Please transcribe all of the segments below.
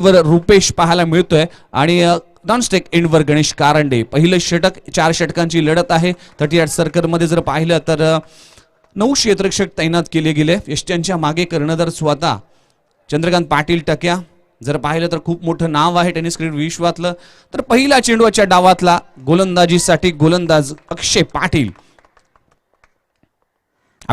वर रुपेश पाहायला मिळतोय आणि नॉनस्टेक एंडवर गणेश कारंडे. पहिलं षटक, 4 षटकांची लढत आहे. 38 सर्कलमध्ये जर पाहिलं तर 9 क्षेत्ररक्षक तैनात केले गेले. यष्ट्यांच्या मागे कर्णधार स्वतः चंद्रकांत पाटील टक्या. जर पाहिलं तर खूप मोठं नाव आहे टेनिस क्रिकेट विश्वातलं. तर पहिला चेंडूच्या डावातला गोलंदाजीसाठी गोलंदाज अक्षय पाटील.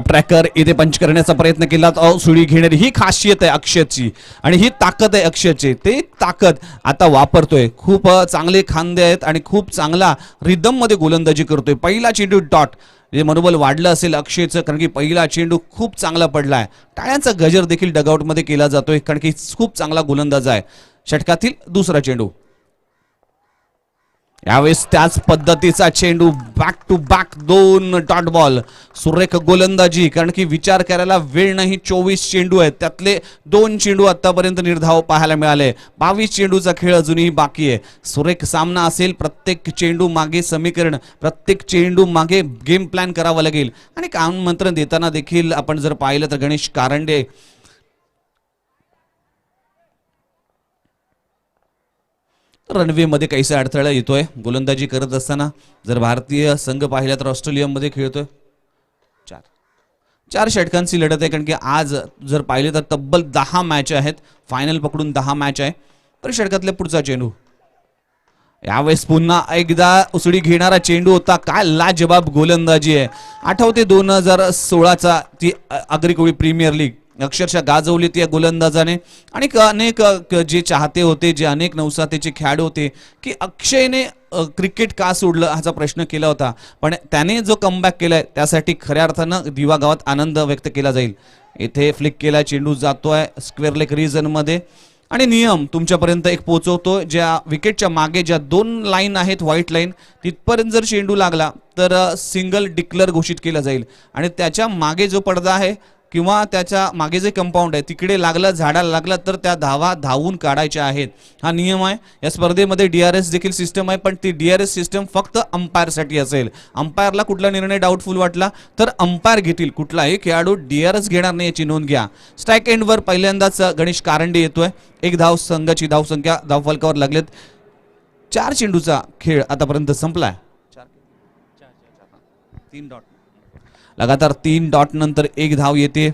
ट्रॅकर इथे पंच करण्याचा प्रयत्न केला. सुळी घेणारी ही खासियत आहे अक्षयची आणि ही ताकद आहे अक्षयची. ते ताकद आता वापरतोय. खूप चांगले खांदे आहेत आणि खूप चांगला रिदम मध्ये गोलंदाजी करतोय. पहिला चेंडू डॉट. जे मनोबल वाढलं असेल अक्षयचं, कारण की पहिला चेंडू खूप चांगला पडलाय. टाळ्यांचा गजर देखील डगआउट मध्ये केला जातोय, कारण की खूप चांगला गोलंदाज आहे. षटकातील दुसरा चेंडू. यावेळेस त्याच पद्धतीचा चेंडू, back to back 2 dot ball. सुरेख गोलंदाजी, कारण की विचार करायला वेळ नाही. 24 चेंडू आहेत, त्यातले 2 चेंडू आतापर्यंत निर्धाव पाहायला मिळाले. 22 चेंडूचा खेळ अजूनही बाकी आहे. सुरेख सामना असेल. प्रत्येक चेंडू मागे समीकरण, प्रत्येक चेंडू मागे गेम प्लॅन करावा लागेल. आणि काम मंत्र देताना देखील आपण जर पाहिलं तर गणेश कारंडे रनवे मध्ये काहीसा अडथळा येतोय गोलंदाजी करत असताना. जर भारतीय संघ पाहिला तर ऑस्ट्रेलियामध्ये खेळतोय. 4 षटकांची लढत आहे, कारण की आज जर पाहिले तर तब्बल 10 मॅच आहेत. फायनल पकडून 10 मॅच आहे. तर षटकातल्या पुढचा चेंडू. यावेळेस पुन्हा एकदा उसळी घेणारा चेंडू होता. काय लाजबाब गोलंदाजी आहे. आठवते 2016चा ती आगरी प्रीमियर लीग अक्षरशः गाजवली ती गोलंदाजाने. आणि अनेक जे चाहते होते, जे अनेक नवसातेचे खेळाडू होते, की अक्षयने क्रिकेट का सोडलं ह्याचा प्रश्न केला होता. पण त्याने जो कमबॅक केलाय त्यासाठी खऱ्या अर्थानं दिवा गावात आनंद व्यक्त केला जाईल. इथे फ्लिक केला, चेंडू जातोय स्क्वेअर लेग रिजन मध्ये. आणि नियम तुमच्यापर्यंत एक पोहोचवतो. ज्या विकेटच्या मागे ज्या 2 लाईन आहेत, व्हाईट लाईन, तिथपर्यंत जर चेंडू लागला तर सिंगल डिक्लेअर घोषित केला जाईल. आणि त्याच्या मागे जो पडदा आहे किंवा त्याच्या मागे जे कंपाऊंड आहे तिकडे लागला, झाडाला लागला तर त्या धावा धावून काढायच्या आहेत. हा नियम आहे. या स्पर्धेमध्ये DRS देखील सिस्टम आहे, पण ती DRS सिस्टम फक्त अंपायरसाठी असेल. अंपायरला कुठला निर्णय डाऊटफुल वाटला तर अंपायर घेतील. कुठलाही खेळाडू DRS घेणार नाही याची नोंद घ्या. स्ट्राईक एंडवर पहिल्यांदाच गणेश कारंडे येतोय. 1 धाव. संघाची धावसंख्या धावफलकावर लागलेत. 4 चेंडूचा खेळ आतापर्यंत संपलाय. 3 डॉट. लगातार 3 डॉट नंतर 1 धाव येते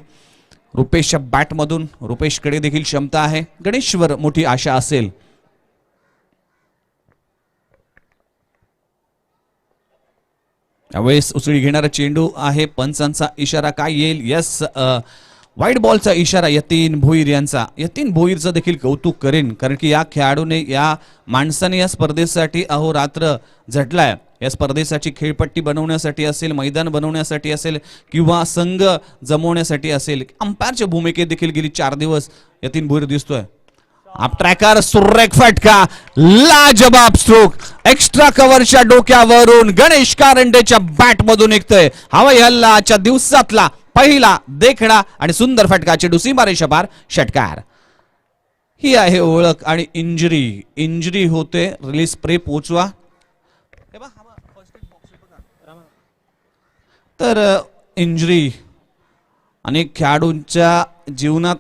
रुपेशच्या बॅटमधून. रुपेशकडे देखील क्षमता आहे. गणेशवर मोठी आशा असेल. यावेळेस उसळी घेणारा चेंडू आहे. पंचांचा इशारा काय येईल? यस, व्हाईट बॉलचा इशारा यतीन भोईर यांचा. यतीन भोईरचं देखील कौतुक करेन, कारण की या खेळाडूने, या माणसाने या स्पर्धेसाठी अहोरात्र झटलाय. या स्पर्धेसाठी खेळपट्टी बनवण्यासाठी असेल, मैदान बनवण्यासाठी असेल किंवा संघ जमवण्यासाठी असेल, अंपायरच्या भूमिकेत देखील गेली 4 दिवस यतीन भोईर दिसतोय. ट्रॅकर सुरेख फटका, लाजबाब स्ट्रोक. एक्स्ट्रा कव्हरच्या डोक्यावरून गणेश कारंडेच्या बॅटमधून निघतोय. हवाई हल्लाच्या दिवसातला पहिला देखणा आणि सुंदर फटका. चेंडू सीमारेषा पार, षटकार. ही आहे ओळख. आणि इंजरी होते. रिलीज स्प्रे पोचवा. तर इंजरी अनेक खेळाडूंच्या जीवनात,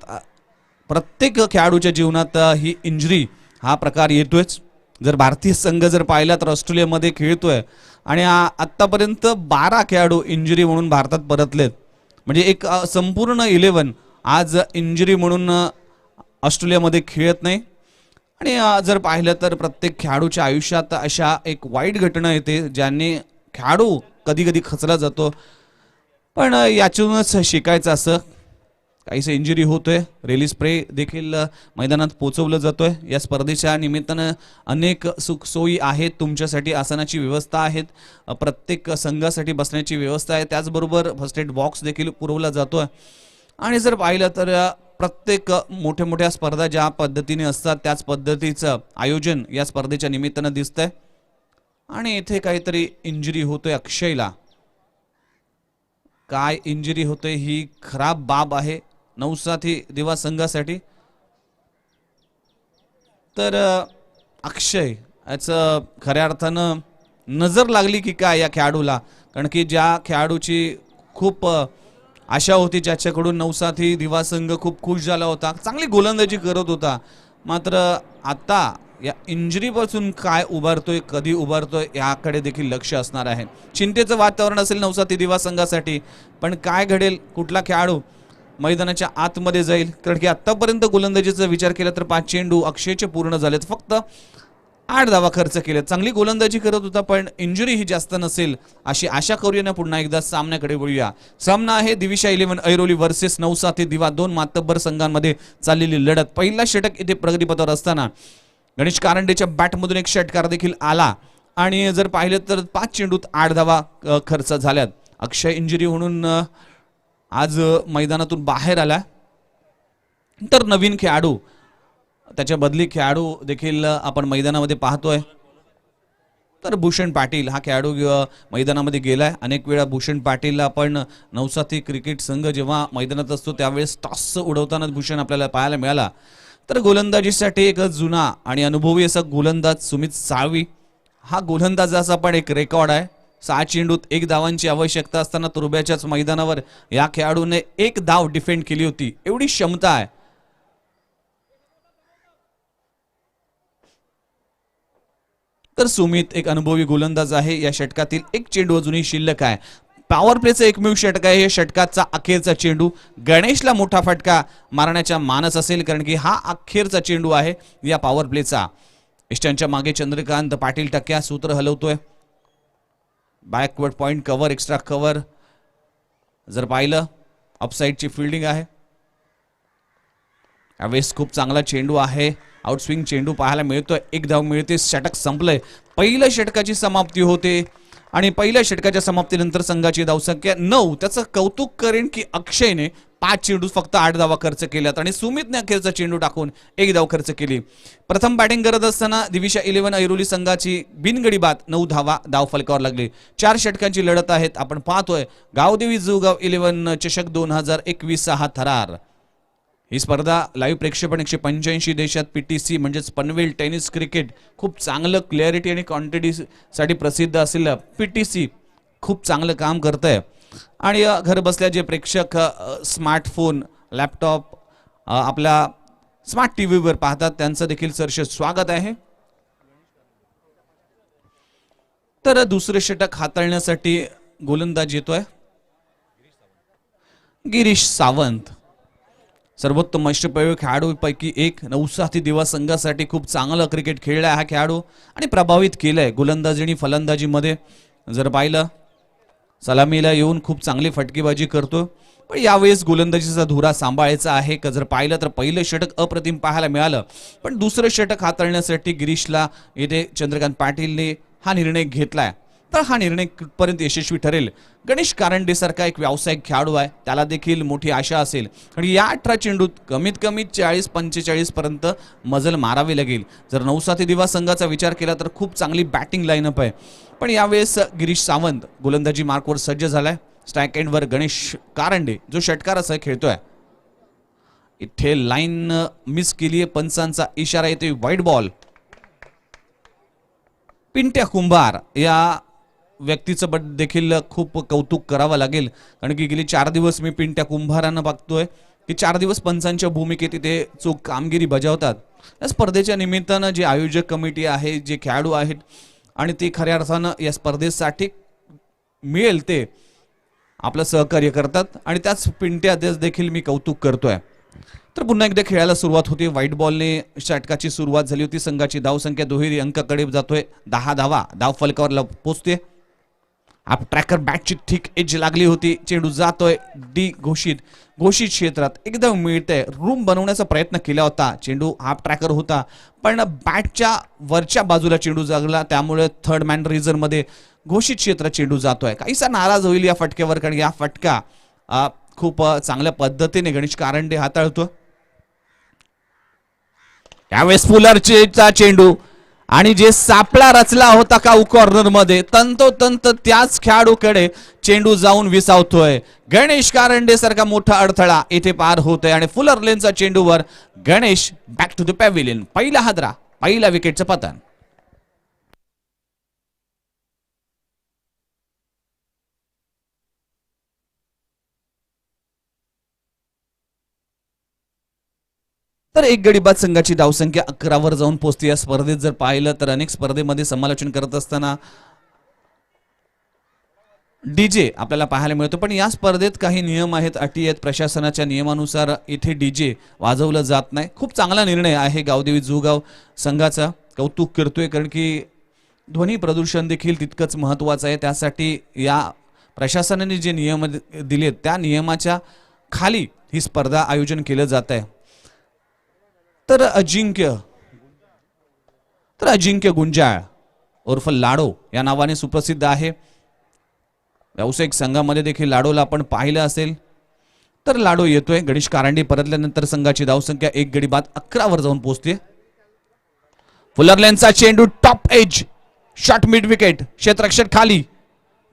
प्रत्येक खेळाडूच्या जीवनात ही इंजरी हा प्रकार येतोयच. जर भारतीय संघ जर पाहिला तर ऑस्ट्रेलियामध्ये खेळतोय आणि आतापर्यंत 12 खेळाडू इंजरी म्हणून भारतात परतलेत. म्हणजे एक संपूर्ण 11 आज इंजरी म्हणून ऑस्ट्रेलियामध्ये खेळत नाही. आणि जर पाहिलं तर प्रत्येक खेळाडूच्या आयुष्यात अशा एक वाईट घटना येते ज्याने खेळाडू कधी कधी खचला जातो. पण यातूनच शिकायचं असं. काहीसं इंजरी होतोय. रिलीज स्प्रे देखील मैदानात पोचवलं जातोय. या स्पर्धेच्या निमित्तानं अनेक सुखसोयी आहेत तुमच्यासाठी. आसनाची व्यवस्था आहेत, प्रत्येक संघासाठी बसण्याची व्यवस्था आहे. त्याचबरोबर फर्स्ट एड बॉक्स देखील पुरवला जातोय. आणि जर पाहिलं तर प्रत्येक मोठ्या मोठ्या स्पर्धा ज्या पद्धतीने असतात त्याच पद्धतीचं आयोजन या स्पर्धेच्या निमित्तानं दिसतंय. आणि इथे काहीतरी इंजरी होतोय अक्षयला. काय इंजरी होते ही खराब बाब आहे नवसाथी दिवा संघासाठी. तर अक्षय याचं खऱ्या अर्थानं नजर लागली की काय या खेळाडूला, कारण की ज्या खेळाडूची खूप आशा होती, ज्याच्याकडून नवसाथी दिवा संघ खूप खुश झाला होता, चांगली गोलंदाजी करत होता, मात्र आता या इंजुरीपासून काय उभारतोय, कधी उभारतोय याकडे देखील लक्ष असणार आहे. चिंतेचं वातावरण असेल नवसाथी दिवा संघासाठी, पण काय घडेल, कुठला खेळाडू मैदानाच्या आतमध्ये जाईल, कारण की आतापर्यंत गोलंदाजीचा विचार केला तर 5 चेंडू अक्षयचे पूर्ण झालेत, फक्त 8 धावा खर्च केले. चांगली गोलंदाजी करत होता, पण इंजुरी ही जास्त नसेल अशी आशा करूया ना. पुन्हा एकदा सामन्याकडे वळूया. सामना आहे दिविशा 11 ऐरोली वर्सेस नवसाथी दिवा, दोन मातब्बर संघांमध्ये चाललेली लढत. पहिला षटक इथे प्रगतीपथावर असताना गणेश कारंडेच्या बॅटमधून एक षटकार देखील आला आणि जर पाहिलं तर 5 चेंडूत 8 धावा खर्च झाल्यात. अक्षय इंजुरी म्हणून आज मैदानातून बाहेर आला, तर नवीन खेळाडू, त्याच्या बदली खेळाडू देखील आपण मैदानामध्ये पाहतोय. तर भूषण पाटील हा खेळाडू मैदानामध्ये गेलाय. अनेक वेळा भूषण पाटीलला आपण नवसाथी क्रिकेट संघ जेव्हा मैदानात असतो त्यावेळेस टॉस उडवताना भूषण आपल्याला पाहायला मिळाला. तर गोलंदाजीसाठी एक जुना आणि अनुभवी असा गोलंदाज सुमित साळवी, हा गोलंदाजाचा पण एक रेकॉर्ड आहे. 6 चेंडूत 1 धावांची आवश्यकता असताना तुर्ब्याच्याच मैदानावर या खेळाडूने 1 धाव डिफेंड केली होती. एवढी क्षमता आहे. तर सुमित एक अनुभवी गोलंदाज आहे. या षटकातील एक चेंडू अजूनही शिल्लक आहे. पॉवर प्लेचं एकमेव षटक आहे. हे षटकाचा अखेरचा चेंडू. गणेशला मोठा फटका मारण्याचा मानस असेल, कारण की हा अखेरचा चेंडू आहे या पॉवर प्लेचा. इष्टांच्या मागे चंद्रकांत पाटील टक्क्या सूत्र हलवतोय. Backward point cover, extra cover जर पाहिलं ऑफसाईडची फिल्डिंग आहे. यावेळेस खूप चांगला चेंडू आहे. आउटस्विंग चेंडू पाहायला मिळतोय. 1 धाव मिळते. षटक संपलंय. पहिल्या षटकाची समाप्ती होते आणि पहिल्या षटकाच्या समाप्तीनंतर संघाची धावसंख्या 9. त्याचं कौतुक करेन की अक्षयने 5 चेंडू फक्त 8 धावा खर्च केल्यात आणि सुमितने अखेरचा चेंडू टाकून 1 धाव खर्च केली. प्रथम बॅटिंग करत असताना दिविशा 11 ऐरोली संघाची बिनगडी बाद 9 धावा धाव फलकावर लागली. 4 षटकांची लढत आहेत. आपण पाहतोय गावदेवी जुगाव 11 चषक 2021 हा थरार. ही स्पर्धा लाईव्ह प्रेक्षेपण 185 देशात पीटीसी म्हणजेच पनवेल टेनिस क्रिकेट, खूप चांगलं क्लॅरिटी आणि क्वांटिटीसाठी प्रसिद्ध असलेलं पीटीसी खूप चांगलं काम करत आहे. आणि घर बसल्या जे प्रेक्षक स्मार्टफोन, लॅपटॉप, आपल्या स्मार्ट टी व्हीवर पाहतात त्यांचं देखील सहर्ष स्वागत आहे. तर दुसरे षटक हाताळण्यासाठी गोलंदाज येतोय गिरीश सावंत. सर्वोत्तम अष्टपैलू खेळाडूपैकी एक. नवसाथी दिवा संघासाठी खूप चांगलं क्रिकेट खेळलाय हा खेळाडू आणि प्रभावित केलंय गोलंदाजी आणि फलंदाजीमध्ये. जर पाहिलं सलामीला येऊन खूप चांगली फटकेबाजी करतो, पण यावेळेस गोलंदाजीचा धुरा सांभाळायचा आहे. जर पाहिलं तर पहिलं षटक अप्रतिम पाहायला मिळालं, पण दुसरं षटक हाताळण्यासाठी गिरीशला येथे चंद्रकांत पाटीलने हा निर्णय घेतलाय. तर हा निर्णय कुठपर्यंत यशस्वी ठरेल. गणेश कारंडे सारखा एक व्यावसायिक खेळाडू आहे, त्याला देखील मोठी आशा असेल. आणि या 18 चेंडूत कमीत कमी 40-45 पर्यंत मजल मारावी लागेल. जर नवसाथी दिवा संघाचा विचार केला तर खूप चांगली बॅटिंग लाईनअप आहे, पण यावेळेस गिरीश सावंत गोलंदाजी मार्कवर सज्ज झालाय. स्ट्राईक एंडवर गणेश कारंडे जो षटकारासह खेळतोय. इथे लाईन मिस केली आहे. पंचांचा इशारा येतोय वाईट बॉल. पिंट्या कुंभार या व्यक्तीचं देखील खूप कौतुक करावं लागेल, कारण की गेली 4 दिवस मी पिंट्या कुंभारांना बघतोय की 4 दिवस पंचांच्या भूमिकेत तिथे चोख कामगिरी बजावतात. या स्पर्धेच्या निमित्तानं जे आयोजक कमिटी आहे, जे खेळाडू आहेत आणि ते खऱ्या अर्थानं या स्पर्धेसाठी मिळेल ते आपलं सहकार्य करतात आणि त्याच पिंट्या देखील मी कौतुक करतोय. तर पुन्हा एकदा खेळायला सुरुवात होती. व्हाईट बॉलने षटकाची सुरुवात झाली होती. संघाची धावसंख्या दुहेरी अंकाकडे जातोय. 10 धावा धाव फलकावर पोहोचते. आप ट्रॅकर बॅटची ठीक एज लागली होती. चेंडू जातोय डी घोषित क्षेत्रात एकदम मिळतंय. रूम बनवण्याचा प्रयत्न केला होता. चेंडू हाफ ट्रॅकर होता, पण बॅटच्या वरच्या बाजूला चेंडू जागला, त्यामुळे थर्ड मॅन रिझन मध्ये घोषित क्षेत्रात चेंडू जातोय. काहीसा नाराज होईल या फटक्यावर, कारण या फटका खूप चांगल्या पद्धतीने गणेश कारंडे हाताळतो. त्यावेळेस फुलरचा चेंडू आणि जे सापळा रचला होता का कॉर्नर मध्ये, तंतोतंत त्याच खेळाडूकडे चेंडू जाऊन विसावतोय. गणेश कारंडे सारखा मोठा अडथळा इथे पार होतोय आणि फुलर लेनचा चेंडूवर Ganesh back to the pavilion. पहिला हादरा, पहिला विकेटचं पतन. तर एक गडी बाद संघाची धावसंख्या 11 वर जाऊन पोहोचते. या स्पर्धेत जर पाहिलं तर अनेक स्पर्धेमध्ये समालोचन करत असताना डीजे आपल्याला पाहायला मिळतो, पण या स्पर्धेत काही नियम आहेत, अटी आहेत. प्रशासनाच्या नियमानुसार इथे डीजे वाजवलं जात नाही. खूप चांगला निर्णय आहे गावदेवी जुगाव संघाचा, कौतुक करतोय, कारण की ध्वनी प्रदूषण देखील तितकंच महत्त्वाचं आहे. त्यासाठी या प्रशासनाने जे नियम दिलेत त्या नियमाच्या खाली ही स्पर्धा आयोजन केलं जात आहे. तर अजिंक्य गुंजाळ उर्फ लाडो या नावाने सुप्रसिद्ध आहे. व्यावसायिक संघामध्ये देखील लाडोला आपण पाहिलं असेल. तर लाडो येतोय. गणेश कारंडे परतल्यानंतर संघाची धावसंख्या एक गडी बाद 11 वर जाऊन पोहोचते. फुलरलेनचा चेंडू top edge shot mid wicket, क्षेत्ररक्षक खाली,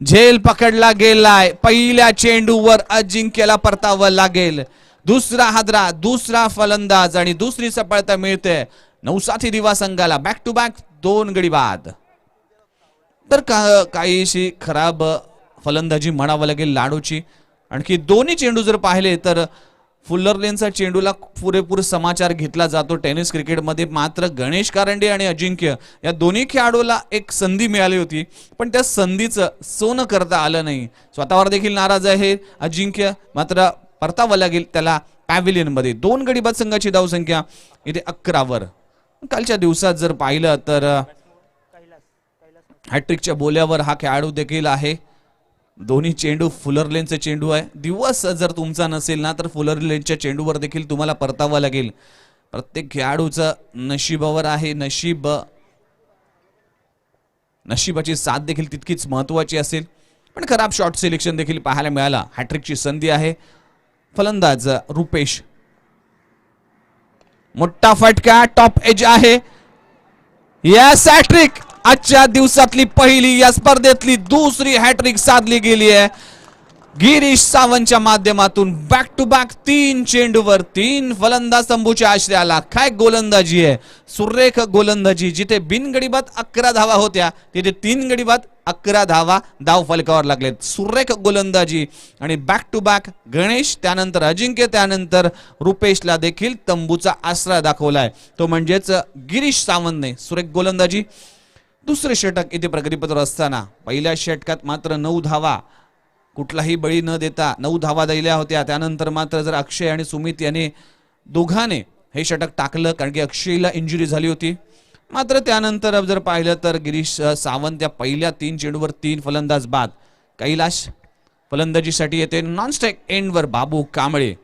झेल पकडला गेलाय. पहिल्या चेंडूवर अजिंक्यला परतावं लागेल. दुसरा हादरा, दुसरा फलंदाज आणि दुसरी सफलता मिळते नवसाथी दिवा संघाला. बॅक टू बॅक 2 गडी बाद. तर काहीशी खराब फलंदाजी म्हणावं लागेल लाडोची. आणखी दोन्ही चेंडू जर पाहिले तर फुलरलेनचा चेंडूला पुरेपूर समाचार घेतला जातो टेनिस क्रिकेटमध्ये. मात्र गणेश कारंडे आणि अजिंक्य या दोन्ही खेळाडूला एक संधी मिळाली होती, पण त्या संधीचं सोनं करता आलं नाही. स्वतःवर देखील नाराज आहे अजिंक्य, मात्र परतावं लागेल त्याला पॅव्हिलियन मध्ये. 2 गडी बाद संघाची धावसंख्या इथे 11 वर. कालच्या दिवसात जर पाहिलं तर हॅट्रिकच्या बोल्यावर हा खेळाडू देखील आहे. दोन्ही चेंडू फुलरलेनचे चेंडू आहे. दिवस जर तुमचा नसेल ना तर फुलरलेनच्या चेंडूवर देखील तुम्हाला परतावं लागेल. प्रत्येक खेळाडूचं नशिबावर आहे. नशिबाची साथ देखील तितकीच महत्वाची असेल. पण खराब शॉट सिलेक्शन देखील पाहायला मिळाला. हॅट्रिकची संधी आहे. फलंदाज रुपेश, मोठा फटका, टॉप एज आहे. यस हॅट्रिक, आजच्या दिवसातली पहिली, या स्पर्धेतली दुसरी हॅट्रिक साधली गेली आहे गिरीश सावंतच्या माध्यमातून. बॅक टू बॅक 3 चेंडूवर 3 फलंदाज तंबूच्या आश्रयाला. काय गोलंदाजी आहे, सुरेख गोलंदाजी. जिथे बिनगडीबाद 11 धावा होत्या तिथे 3 गडीबाद 11 धावा धाव फलकावर लागलेत. सुरेख गोलंदाजी. आणि बॅक टू बॅक गणेश, त्यानंतर अजिंक्य, त्यानंतर रुपेशला देखील तंबूचा आश्रय दाखवलाय, तो म्हणजेच गिरीश सावंतने. सुरेख गोलंदाजी. दुसरे षटक इथे प्रगतीपथावर असताना पहिल्या षटकात मात्र 9 धावा, कुठलाही बळी न देता 9 धावा दिल्या होत्या. त्यानंतर मात्र जर अक्षय आणि सुमित याने दोघांने हे षटक टाकलं, कारण की अक्षयला इंजुरी झाली होती. मात्र त्यानंतर जर पाहिलं तर गिरीश सावंत या पहिल्या 3 चेंडूवर 3 फलंदाज बाद. कैलाश फलंदाजीसाठी येते. नॉनस्ट्राईक एंडवर बाबू कांबळे.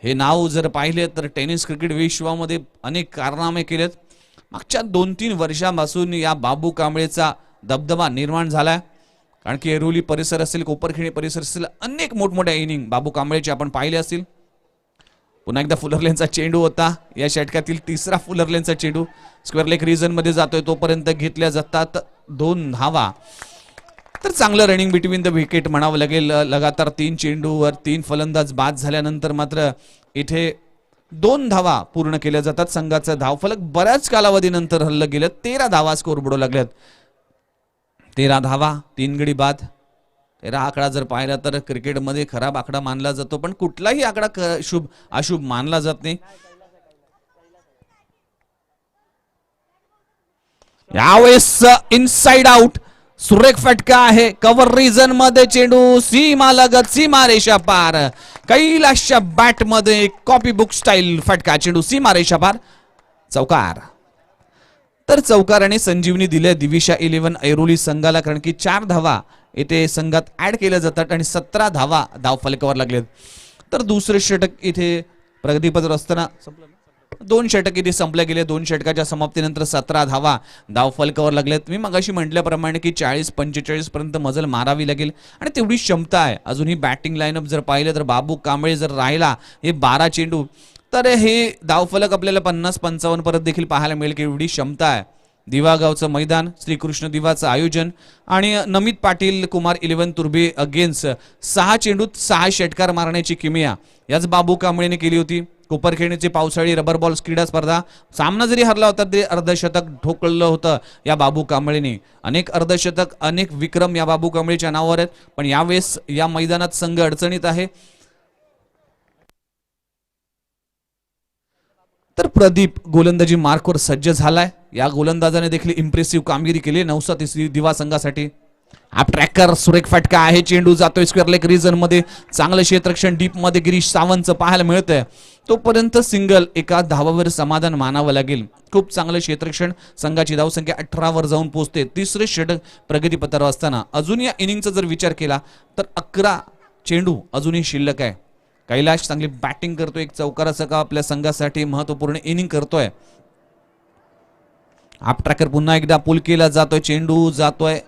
हे नाव जर पाहिले तर टेनिस क्रिकेट विश्वामध्ये अनेक कारनामे केलेत. मागच्या 2-3 वर्षांपासून या बाबू कांबळेचा दबदबा निर्माण झालाय. कारण की एरोली परिसर असेल, कोपरखिंडी परिसर असेल, अनेक मोठमोठ्या इनिंग बाबू कांबळेचे आपण पाहिले असतील. पुन्हा एकदा फुलरलेनचा चेंडू होता. या षटकातील तिसरा फुलरलेनचा चेंडू स्क्वेअर लेग रिजन मध्ये जातोय, तोपर्यंत घेतल्या जातात 2 धावा. तर चांगलं रनिंग बिटवीन द विकेट म्हणावं लागेल. लगातार 3 चेंडूवर 3 फलंदाज बाद झाल्यानंतर मात्र इथे 2 धावा पूर्ण केल्या जातात. संघाचा धावफलक बऱ्याच कालावधीनंतर हल्लं गेलं. 13 धावा स्कोर बोर्ड लागल्यात. 13 धावा 3 गडी बाद. 13 आकडा जर पाहिला तर क्रिकेटमध्ये खराब आकडा मानला जातो, पण कुठलाही आकडा शुभ अशुभ मानला जात नाही. यावेळेस इनसाइड आउट, सुरेख फटका आहे. कव्हर रिजन मध्ये चेंडू सीमा लगत, सीमा रेषा पार. कैलाशच्या बॅट मध्ये कॉपी बुक स्टाईल फटका, चेंडू सीमा रेषा पार, चौकार. तर चौकाराने संजीवनी दिले दिविशा 11 ऐरोली संघाला, कारण की 4 धावा इथे संघात ऍड केल्या जातात आणि 17 धावा धाव फलकावर लागलेत. तर दुसरे षटक इथे प्रगतीपथावर असताना 2 षटक इथे संपले गेले. 2 षटकाच्या समाप्तीनंतर 17 धावा धाव फलकावर लागलेत. मी मगाशी म्हटल्याप्रमाणे की 40-45 पर्यंत मजल मारावी लागेल आणि तेवढी क्षमता आहे. अजूनही बॅटिंग लाईनअप जर पाहिलं तर बाबू कांबळे जर राहिला, हे 12 चेंडू, तर हे धावफलक आपल्याला 50-55 पर्यंत देखील पाहायला मिळेल की एवढी क्षमता आहे. दिवागावचं मैदान, श्रीकृष्ण दिवाचं आयोजन आणि नमित पाटील कुमार 11 तुर्बे अगेन्स्ट 6 चेंडूत 6 षटकार मारण्याची किमया याच बाबू कांबळेने केली होती. कोपरखिंडीची पावसाळी रबर बॉल क्रीडा स्पर्धा सामना जरी हरला होता तरी अर्धशतक ठोकलं होतं या बाबू कांबळेने. अनेक अर्धशतक, अनेक विक्रम या बाबू कांबळेच्या नावावर आहेत. पण यावेळेस या मैदानात संघ अडचणीत आहे. तर प्रदीप गोलंदाजी मार्कवर सज्ज झालाय. या गोलंदाजाने देखील इम्प्रेसिव्ह कामगिरी केली नवसा तिसरी दिवा संघासाठी. आप ट्रॅकर सुरेख फटका आहे. चेंडू जातोय स्क्वेअर लेग रिजन मध्ये. चांगलं क्षेत्ररक्षण डीप मध्ये गिरीश सावंतचं पाहायला मिळतंय. तोपर्यंत सिंगल एका धावावर समाधान मानावं लागेल. खूप चांगलं क्षेत्ररक्षण. संघाची धावसंख्या 18 वर जाऊन पोहोचते. तिसरे षटक प्रगतीपथावर असताना अजून या इनिंगचा जर विचार केला तर 11 चेंडू अजूनही शिल्लक आहे. कैलाश चांगली बॅटिंग करतोय. एक चौकारासह आपल्या संघासाठी महत्वपूर्ण इनिंग करतोय. आप ट्रॅकर पुन्हा एकदा पुल केला जातोय. चेंडू जातोय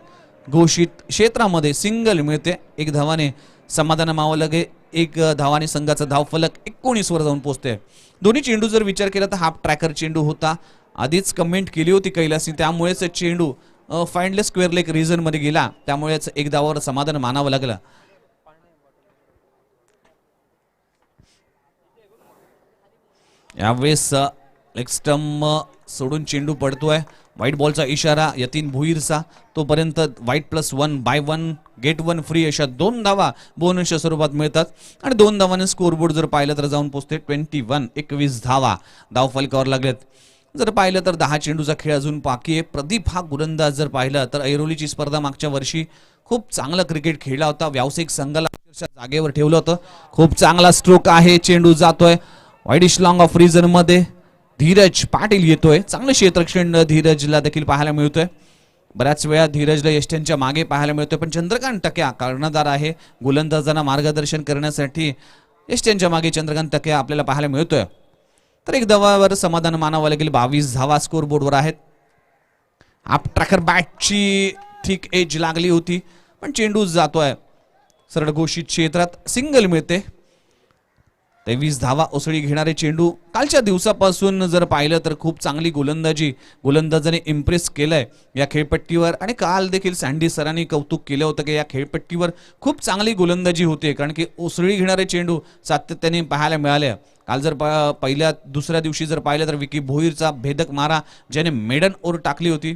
घोषित क्षेत्रामध्ये. सिंगल मिळते. एक धावाने समाधान मावं लगे. एक धावाने संघाचा धावफलक 19 वर जाऊन पोहोचते. दोन्ही चेंडू जर विचार केला तर हाफ ट्रॅकर चेंडू होता. आधीच कमेंट केली होती कैलासने. त्यामुळेच चेंडू फाइंडलेस स्क्वेअर लेग रिजन मध्ये गेला. त्यामुळेच एक धावावर समाधान मानावं लागलं. यावेळेस लेग स्टंप सोडून चेंडू पडतोय. व्हाईट बॉलचा इशारा यतीन भुईरचा. तोपर्यंत व्हाईट +1 बाय 1 गेट 1 फ्री अशा 2 धावा बोनसच्या स्वरूपात मिळतात. आणि 2 धावाने स्कोरबोर्ड जर पाहिलं तर जाऊन पोहोचते 21 धावा धाव फलकावर लागलेत. जर पाहिलं तर 10 चेंडूचा खेळ अजून बाकी आहे. प्रदीप हा गोलंदाज जर पाहिलं तर ऐरोलीची स्पर्धा मागच्या वर्षी खूप चांगला क्रिकेट खेळला होता. व्यावसायिक संघाला जागेवर ठेवलं होतं. खूप चांगला स्ट्रोक आहे. चेंडू जातोय वाईडिश लॉंग ऑफ रिजन मध्ये. धीरज पाटील येतोय. चांगलं क्षेत्ररक्षण धीरजला देखील पाहायला मिळतोय. बऱ्याच वेळा धीरजला यष्ट्यांच्या मागे पाहायला मिळतोय. पण चंद्रकांत टक्या कर्णधार आहे. गोलंदाजांना मार्गदर्शन करण्यासाठी यष्ट्यांच्या मागे चंद्रकांत टक्या आपल्याला पाहायला मिळतोय. तर एक धावावर समाधान मानावं लागेल. 22 धावा स्कोर बोर्डवर आहेत. आप ट्रॅकर बॅटची ठीक एज लागली होती पण चेंडू जातोय सरळ घोषित क्षेत्रात. सिंगल मिळते. 23 धावा उसळी घेणारे चेंडू. कालच्या दिवसापासून जर पाहिलं तर खूप चांगली गोलंदाजाने इम्प्रेस केलंय या खेळपट्टीवर. आणि काल देखील सँडी सरांनी कौतुक केलं होतं की या खेळपट्टीवर खूप चांगली गोलंदाजी होते. कारण की उसळी घेणारे चेंडू सातत्याने पाहायला मिळाले. काल जर पहिल्या दुसऱ्या दिवशी जर पाहिलं तर विकी भोईरचा भेदक मारा ज्याने मेडन ओव्हर टाकली होती.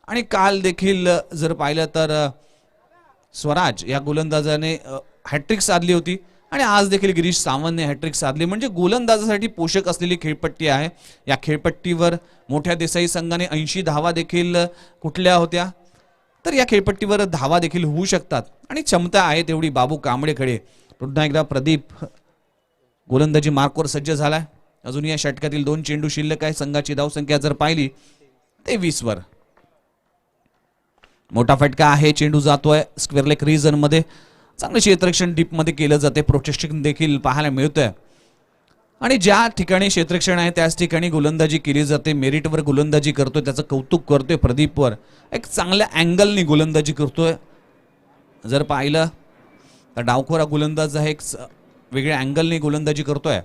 आणि काल देखील जर पाहिलं तर स्वराज या गोलंदाजाने हॅट्रिक साधली होती. आणि आज देखील गिरीश सावंतने हॅट्रिक साधली. म्हणजे गोलंदाजासाठी पोषक असलेली खेळपट्टी आहे. या खेळपट्टीवर मोठ्या देसाई संघाने 80 धावा देखील कुठल्या होत्या. तर या खेळपट्टीवर धावा देखील होऊ शकतात आणि क्षमता आहे तेवढी बाबू कांबळेकडे. पुन्हा एकदा प्रदीप गोलंदाजी मार्कवर सज्ज झालाय. अजून या षटकातील 2 चेंडू शिल्लक आहे. संघाची धावसंख्या जर पाहिली 23 वर. मोठा फटका आहे. चेंडू जातोय स्क्वेअर लेग रिजन मध्ये. चांगलं क्षेत्ररक्षण डीप मध्ये केलं जाते. प्रोटेक्शन देखील पाहायला मिळतंय. आणि ज्या ठिकाणी क्षेत्ररक्षण आहे त्याच ठिकाणी गोलंदाजी केली जाते. मेरिटवर गोलंदाजी करतोय. त्याचं कौतुक करतोय प्रदीपवर. एक चांगल्या अँगलनी गोलंदाजी करतोय. जर पाहिलं तर डावखोरा गोलंदाज आहे. एक वेगळ्या अँगलने गोलंदाजी करतोय.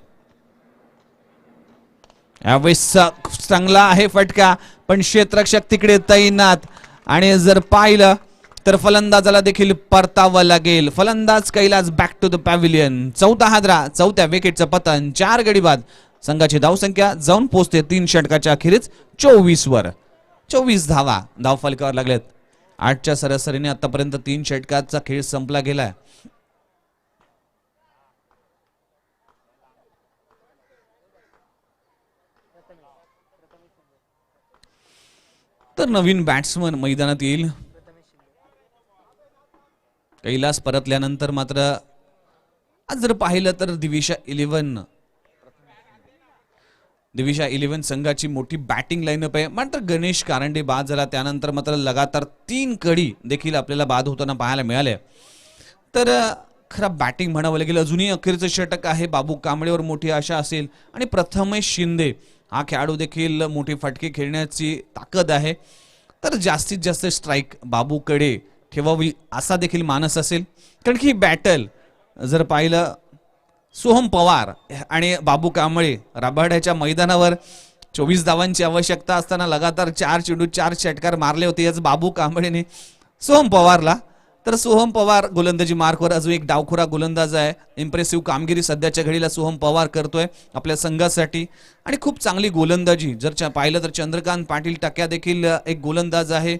यावेळेस चांगला आहे फटका पण क्षेत्ररक्षक तिकडे तैनात. आणि जर पाहिलं तर फलंदाजाला देखील परतावं लागेल. फलंदाज Kailas back to the pavilion. 14 हादरा 4थ्या विकेटचं पतन. 4 गडी बाद. संघाची धावसंख्या जाऊन पोहोचते 3 षटकाच्या अखेरीस 24 वर. 24 धावा धाव फलकावर लागलेत. 8च्या सरासरीने आतापर्यंत 3 षटकाचा खेळ संपला गेलाय. तर नवीन बॅट्समन मैदानात येईल. कैलास परतल्यानंतर मात्र आज जर पाहिलं तर दिविशा 11 संघाची मोठी बॅटिंग लाईनअप आहे. मात्र गणेश कारंडे बाद झाला. त्यानंतर मात्र लगातार 3 कडी देखील आपल्याला बाद होताना पाहायला मिळाले. तर खरा बॅटिंग म्हणावं लागेल. अजूनही अखेरचं षटक आहे. बाबू कांबळेवर मोठी आशा असेल. आणि प्रथमेश शिंदे हा खेळाडू देखील मोठे फटके खेळण्याची ताकद आहे. तर जास्तीत जास्त स्ट्राईक बाबूकडे ठेवावी असा देखील मानस असेल. कारण की ही बॅटल जर पाहिलं सोहम पवार आणि बाबू कांबळे राबाड्याच्या मैदानावर 24 धावांची आवश्यकता असताना लगातार 4 चेंडू 4 षटकार मारले होते. याच बाबू कांबळेने सोहम पवारला. तर सोहम पवार गोलंदाजी मार्कवर अजून एक डावखोरा गोलंदाज आहे. इम्प्रेसिव्ह कामगिरी सध्याच्या घडीला सोहम पवार करतोय आपल्या संघासाठी. आणि खूप चांगली गोलंदाजी जर पाहिलं तर चंद्रकांत पाटील टक्या देखील एक गोलंदाज आहे.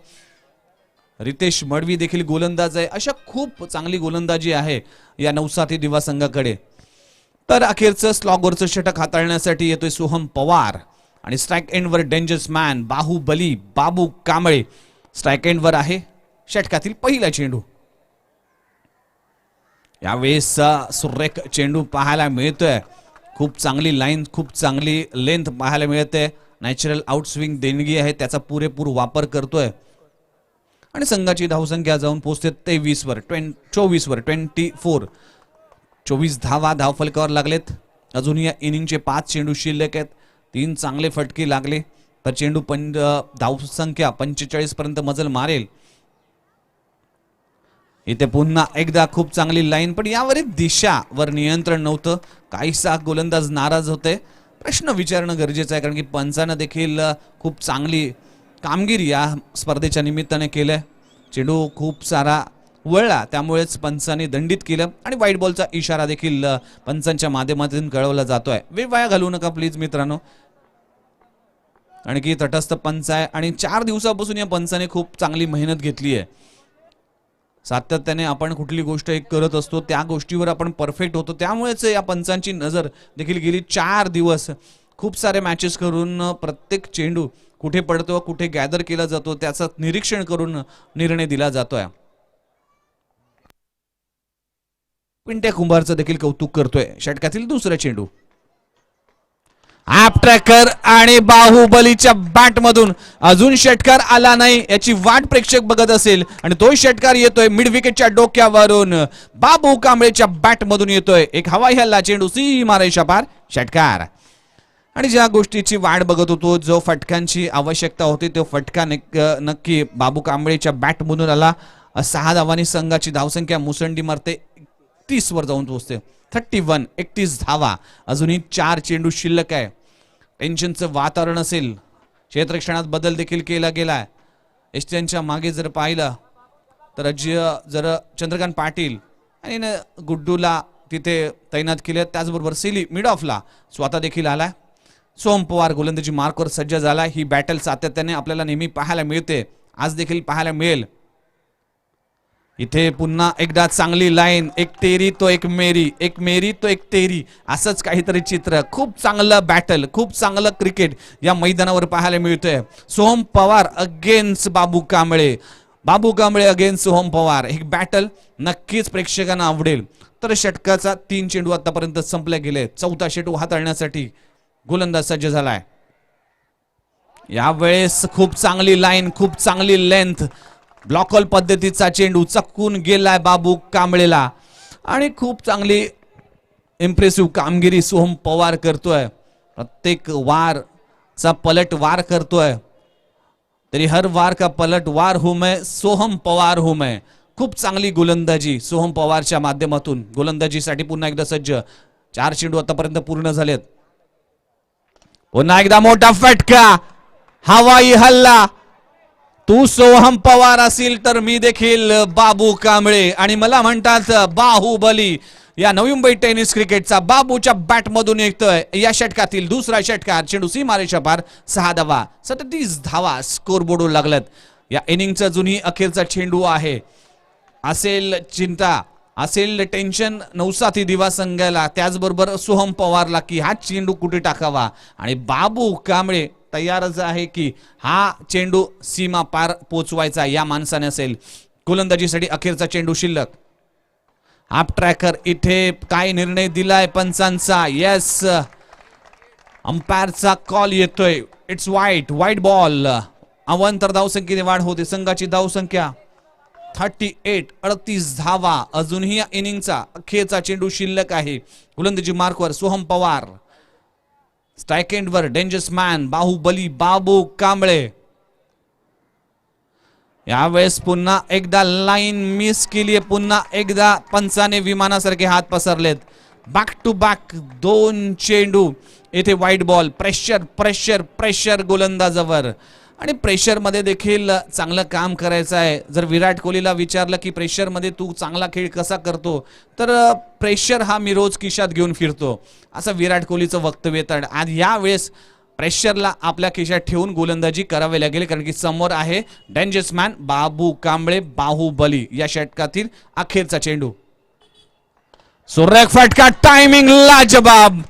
रितेश मडवी देखील गोलंदाज आहे. अशा खूप चांगली गोलंदाजी आहे या नवसाथी दिवा संघाकडे. तर अखेरचं स्लॉगवरचं षटक हाताळण्यासाठी येतोय सोहम पवार. आणि स्ट्राईक एंडवर dangerous man Bahubali Babu Kamble strike एंडवर आहे. षटकातील पहिला चेंडू. यावेळेस सुरेख चेंडू पाहायला मिळतोय. खूप चांगली लाईन खूप चांगली लेंथ पाहायला मिळते. नॅचरल आउटस्विंग देणगी आहे त्याचा पुरेपूर वापर करतोय आणि संघाची धावसंख्या जाऊन पोहोचते 24 वर 24 24 धावा धावफलकावर लागलेत. अजूनही या इनिंगचे 5 चेंडू शिल्लक आहेत. 3 चांगले फटके लागले तर चेंडू धावसंख्या 45 पर्यंत मजल मारेल. इथे पुन्हा एकदा खूप चांगली लाईन पण यावरील दिशावर नियंत्रण नव्हतं. काहीसा गोलंदाज नाराज होते. प्रश्न विचारणं गरजेचं आहे कारण की पंचानं देखील खूप चांगली कामगिरी या स्पर्धेच्या निमित्ताने केलंय. चेंडू खूप सारा वळला त्यामुळेच पंचांनी दंडित केलं आणि व्हाईट बॉलचा इशारा देखील पंचांच्या माध्यमातून कळवला जातोय. वेळ वाया घालवू नका प्लीज मित्रांनो. आणखी तटस्थ पंच आहे आणि 4 दिवसापासून या पंचाने खूप चांगली मेहनत घेतली आहे. सातत्याने आपण कुठली गोष्ट एक करत असतो त्या गोष्टीवर आपण परफेक्ट होतो. त्यामुळेच या पंचांची नजर देखील गेली 4 दिवस खूप सारे मॅचेस करून प्रत्येक चेंडू कुठे पडतो कुठे गॅदर केला जातो त्याचं निरीक्षण करून निर्णय दिला जातोय. पिंट्या कुंभारचं देखील कौतुक करतोय. षटकातील दुसरा चेंडू. ॲप ट्रॅकर आणि बाहुबलीच्या बॅट मधून अजून षटकार आला नाही याची वाट प्रेक्षक बघत असेल आणि तो षटकार येतोय मिड विकेटच्या डोक्यावरून. बाबू कांबळेच्या बॅट मधून येतोय एक हवाई हल्ला चेंडू सीमारेषा पार षटकार. आणि ज्या गोष्टीची वाट बघत होतो जो फटक्यांची आवश्यकता होती तो फटका नक्की बाबू कांबळेच्या बॅट मधून आला. 6 धावांनी संघाची धावसंख्या मुसंडी मारते 31 वर जाऊन पोहोचते. 31 धावा. अजूनही 4 चेंडू शिल्लक आहे. टेन्शनचं वातावरण असेल. क्षेत्ररक्षणात बदल देखील केला गेलाय. एसटीएनच्या मागे जर पाहिलं तर जर चंद्रकांत पाटील आणि गुड्डूला तिथे तैनात केले. त्याचबरोबर सिली मिड ऑफला स्वतः देखील आलाय. सोहम पवार गोलंदाजी मार्कवर सज्ज झाला. ही बॅटल सातत्याने आपल्याला नेहमी पाहायला मिळते. आज देखील पाहायला मिळेल. इथे पुन्हा एकदा चांगली लाईन. एक तेरी तो एक मेरी एक मेरी तो एक तेरी असंच काहीतरी चित्र. खूप चांगलं बॅटल खूप चांगलं क्रिकेट या मैदानावर पाहायला मिळतंय. सोहम पवार अगेन्स्ट बाबू कांबळे. बाबू कांबळे अगेन्स्ट सोहम पवार. ही बॅटल नक्कीच प्रेक्षकांना आवडेल. तर षटकाचा 3 चेंडू आतापर्यंत संपले गेले. 4था चेंडू हाताळण्यासाठी गोलंदाज सज्ज झालाय. यावेळेस खूप चांगली लाईन खूप चांगली लेंथ. ब्लॉकॉल पद्धतीचा चेंडू चकून गेलाय बाबू कांबळेला आणि खूप चांगली इम्प्रेसिव्ह कामगिरी सोहम पवार करतोय. प्रत्येक वारचा पलट वार करतोय. तरी हर वार का पलट वार हूं मैं सोहम पवार हूं मैं. खूप चांगली गोलंदाजी सोहम पवारच्या माध्यमातून. गोलंदाजीसाठी पुन्हा एकदा सज्ज. 4 चेंडू आतापर्यंत पूर्ण झालेत. पुन्हा एकदा मोठा फटका हवाई हल्ला. तू सोहम पवार असेल तर मी देखील बाबू कांबळे आणि मला म्हणतात बाहुबली. या नवी मुंबई टेनिस क्रिकेटचा बाबूच्या बॅट मधून येतोय या षटकातील दुसरा षटकार. चेंडू सीमारेषा पार 6 धावा 37 धावा स्कोर बोर्डवर लागल्यात. या इनिंगचा जुनी अखेरचा चेंडू आहे. असेल चिंता असेल टेन्शन नवसाथी दिवा संघाला त्याचबरोबर सोहम पवारला की हा चेंडू कुठे टाकावा आणि बाबू कांबळे तयारच आहे की हा चेंडू सीमा पार पोचवायचा या माणसाने असेल. गोलंदाजीसाठी अखेरचा चेंडू शिल्लक. हाफ ट्रॅकर इथे काय निर्णय दिलाय पंचांचा. येस अंपायरचा कॉल येतोय. It's wide ball. अवांतर धावसंख्येने वाढ होते. संघाची धावसंख्या 38 धावा. अजूनही या इनिंगचा अखेरचा चेंडू शिल्लक आहे. गोलंदाजी मार्कवर सोहम पवार. स्ट्राईक एंडवर डेंजरस मॅन बाहुबली बाबू कांबळे. यावेळेस पुन्हा एकदा लाईन मिस केली. पुन्हा एकदा पंचाने विमानासारखे हात पसरलेत. बॅक टू बॅक 2 चेंडू. येथे व्हाईट बॉल. प्रेशर गोलंदाजावर आणि प्रेशर मध्ये देखील चांगलं काम करायचं आहे. जर विराट कोहलीला विचारलं की प्रेशर मध्ये तू चांगला खेळ कसा करतो तर प्रेशर हा मी रोज खिशात घेऊन फिरतो असं विराट कोहलीचं वक्तव्य. तर आज यावेळेस प्रेशरला आपल्या खिशात ठेवून गोलंदाजी करावी लागेल कारण की समोर आहे डेंजरस मॅन बाबू कांबळे बाहुबली. या षटकातील अखेरचा चेंडू. सुरेख फटका. टायमिंग लाजबाब.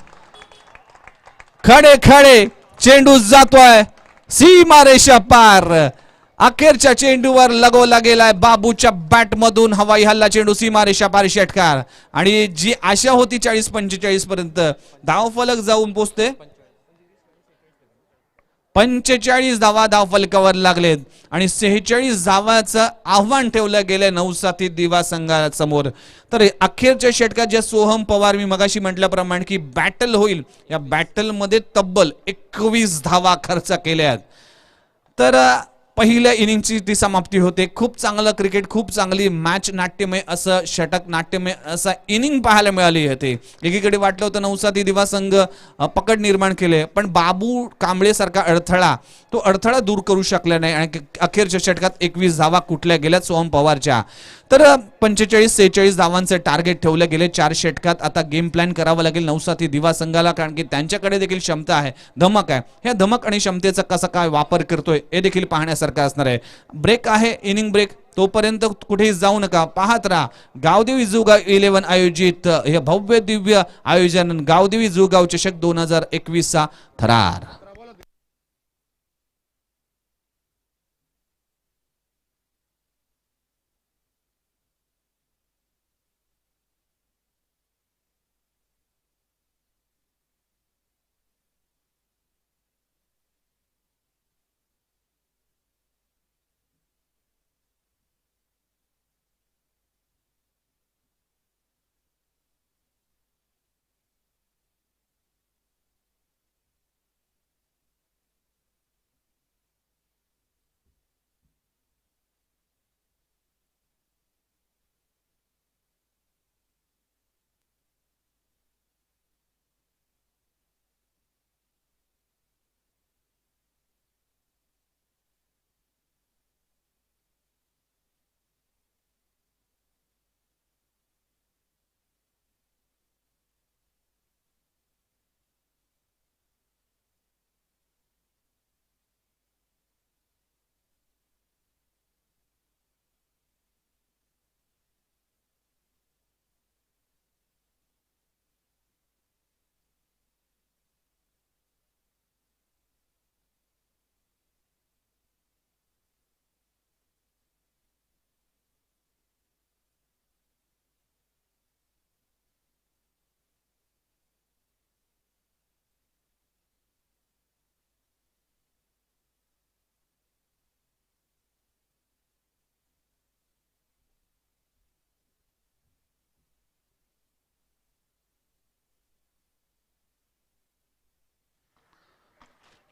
खडे चेंडू जातोय सीमारेषा पार. अखेरच्या चेंडूवर लगवला गेलाय बाबूच्या बॅट मधून हवाई हल्ला. चेंडू सीमारेषा पार षटकार. आणि जी आशा होती 40-45 पर्यंत धावफलक जाऊन पोहोचते. 45 धावा धावफलकावर लागलेत आणि 46 धावाचं आव्हान ठेवलं गेलं नवसाथी दिवा संघासमोर. तर अखेरच्या षटकात जे सोहम पवार मी मगाशी म्हटल्याप्रमाणे की बॅटल होईल, या बॅटल मध्ये तब्बल 21 धावा खर्च केल्यात. तर पहिल्या इनिंगची ती समाप्ती होते. खूप चांगलं क्रिकेट, खूप चांगली मॅच, नाट्यमय असं षटक, नाट्यमय असा इनिंग पाहायला मिळाली होती. एकीकडे वाटलं होतं नवसाथी दिवा संघ पकड निर्माण केले, पण बाबू कांबळे सारखा अडथळा, तो अडथळा दूर करू शकला नाही आणि अखेरच्या षटकात 21 धावा कुठल्या गेल्यात सोहम पवारच्या. तर 45-46 धावांचे टार्गेट ठेवले गेले 4 षटकात. आता गेम प्लॅन करावं लागेल नवसाथी दिवा संघाला, कारण की त्यांच्याकडे देखील क्षमता आहे, धमक आहे. ह्या धमक आणि क्षमतेचा कसा काय वापर करतोय हे देखील पाहण्यासारखं असणार आहे. ब्रेक आहे, इनिंग ब्रेक, तोपर्यंत कुठेही जाऊ नका, पाहत राहा. गावदेवी जुगाव 11 आयोजित हे भव्य दिव्य आयोजन गावदेवी जुगाव चषक 2021 थरार.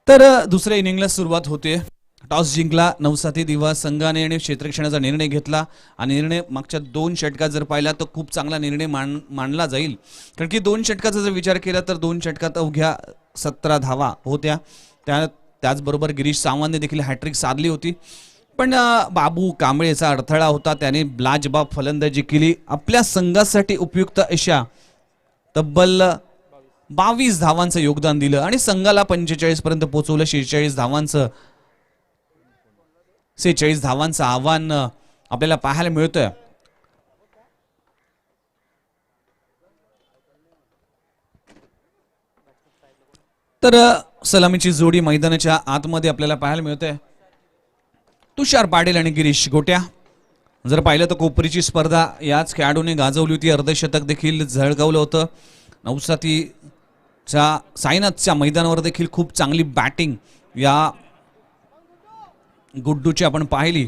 तर दुसऱ्या इनिंगला सुरुवात होते. टॉस जिंकला नवसाथी दिवा संघाने आणि क्षेत्ररक्षणाचा निर्णय घेतला. आणि निर्णय मागच्या 2 षटकात जर पाहिला तर खूप चांगला निर्णय मानला जाईल, कारण की 2 षटकाचा जर विचार केला तर 2 षटकात अवघ्या 17 धावा होत्या. त्याचबरोबर गिरीश सावंतने देखील हॅट्रिक साधली होती. पण बाबू कांबळेचा अडथळा होता, त्याने लाजबाब फलंदाजी केली. आपल्या संघासाठी उपयुक्त अशा तब्बल 22 धावांचं योगदान दिलं आणि संघाला 45 पर्यंत पोहोचवलं. 46 धावांचं आव्हान आपल्याला पाहायला मिळतंय. तर सलामीची जोडी मैदानाच्या आतमध्ये आपल्याला पाहायला मिळते. तुषार पाटील आणि गिरीश गोट्या. जर पाहिलं तर कोपरीची स्पर्धा याच खेळाडूने गाजवली होती, अर्धशतक देखील झळकावलं होतं. नवसाथीच्या साईनाथच्या मैदानावर देखील खूप चांगली बॅटिंग या गुड्डूची आपण पाहिली.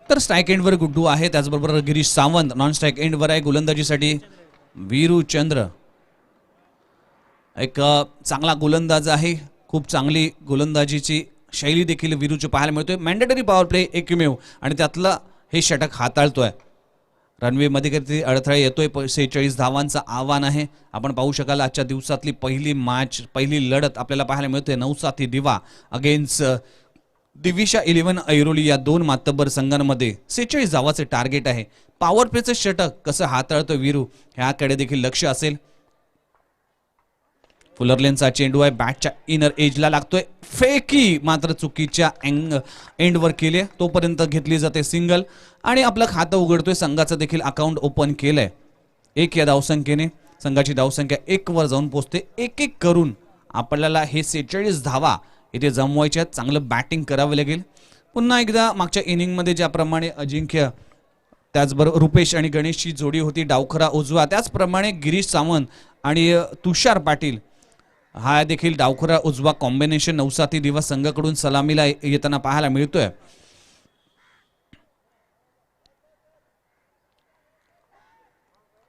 तर स्ट्राईक एंडवर गुड्डू आहे, त्याचबरोबर गिरीश सावंत नॉन स्ट्राईक एंडवर आहे. गोलंदाजीसाठी वीरू चंद्र एक चांगला गोलंदाज आहे, खूप चांगली गोलंदाजीची शैली देखील वीरूची पाहायला मिळतोय. मॅन्डेटरी पॉवर प्ले एकमेव आणि त्यातलं हे षटक हाताळतोय. रनवे मध्ये किती अडथळा येतोय. 46 धावांचं आव्हान आहे. आपण पाहू शकाल आजच्या दिवसातली पहिली मॅच, पहिली लढत आपल्याला पाहायला मिळते. नवसाथी दिवा अगेन्स्ट दिविशा 11 ऐरोली या 2 मातब्बर संघांमध्ये 46 धावाचे टार्गेट आहे. पॉवर प्लेचं षटक कसं हाताळतोय वीरू ह्याकडे देखील लक्ष असेल. फुलरलेनचा चेंडू आहे, बॅटच्या इनर एजला लागतोय. फेकी मात्र चुकीच्या एंडवर केले, तोपर्यंत घेतली जाते सिंगल आणि आपलं खातं उघडतोय. संघाचं देखील अकाउंट ओपन केलंय. 1 या धावसंख्येने संघाची धावसंख्या 1 वर जाऊन पोहोचते. 1-1 करून आपल्याला हे 46 धावा इथे जमवायच्या, चांगलं बॅटिंग करावं लागेल. पुन्हा एकदा मागच्या इनिंगमध्ये ज्याप्रमाणे अजिंक्य त्याचबरोबर रुपेश आणि गणेशची जोडी होती डावखरा उजवा, त्याचप्रमाणे गिरीश सावंत आणि तुषार पाटील हा देखील डावखरा उजवा कॉम्बिनेशन नवसाती दिवस संघाकडून सलामीला येताना पाहायला मिळतोय.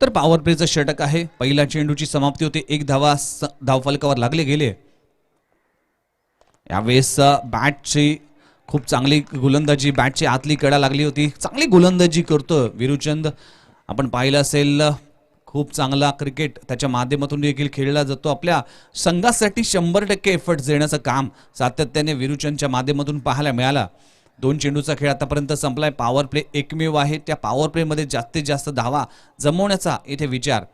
तर पॉवर प्लेचं षटक आहे. पहिल्या चेंडूची समाप्ती होते, 1 धावा धावफलकावर लागले गेले. यावेळेस बॅटची खूप चांगली गोलंदाजी, बॅटची आतली कडा लागली होती, चांगली गोलंदाजी करतो विरुचंद. आपण पाहिलं असेल खूप चांगला क्रिकेट त्याच्या माध्यमातून देखील खेळला जातो. आपल्या संघासाठी 100% एफर्ट्स देण्याचं काम सातत्याने विरुचंदच्या माध्यमातून पाहायला मिळाला. 2 चेंडूचा खेळ आतापर्यंत संपलाय. पॉवर प्ले एकमेव आहे, त्या पॉवर प्ले मध्ये जास्तीत जास्त धावा जमवण्याचा इथे विचार.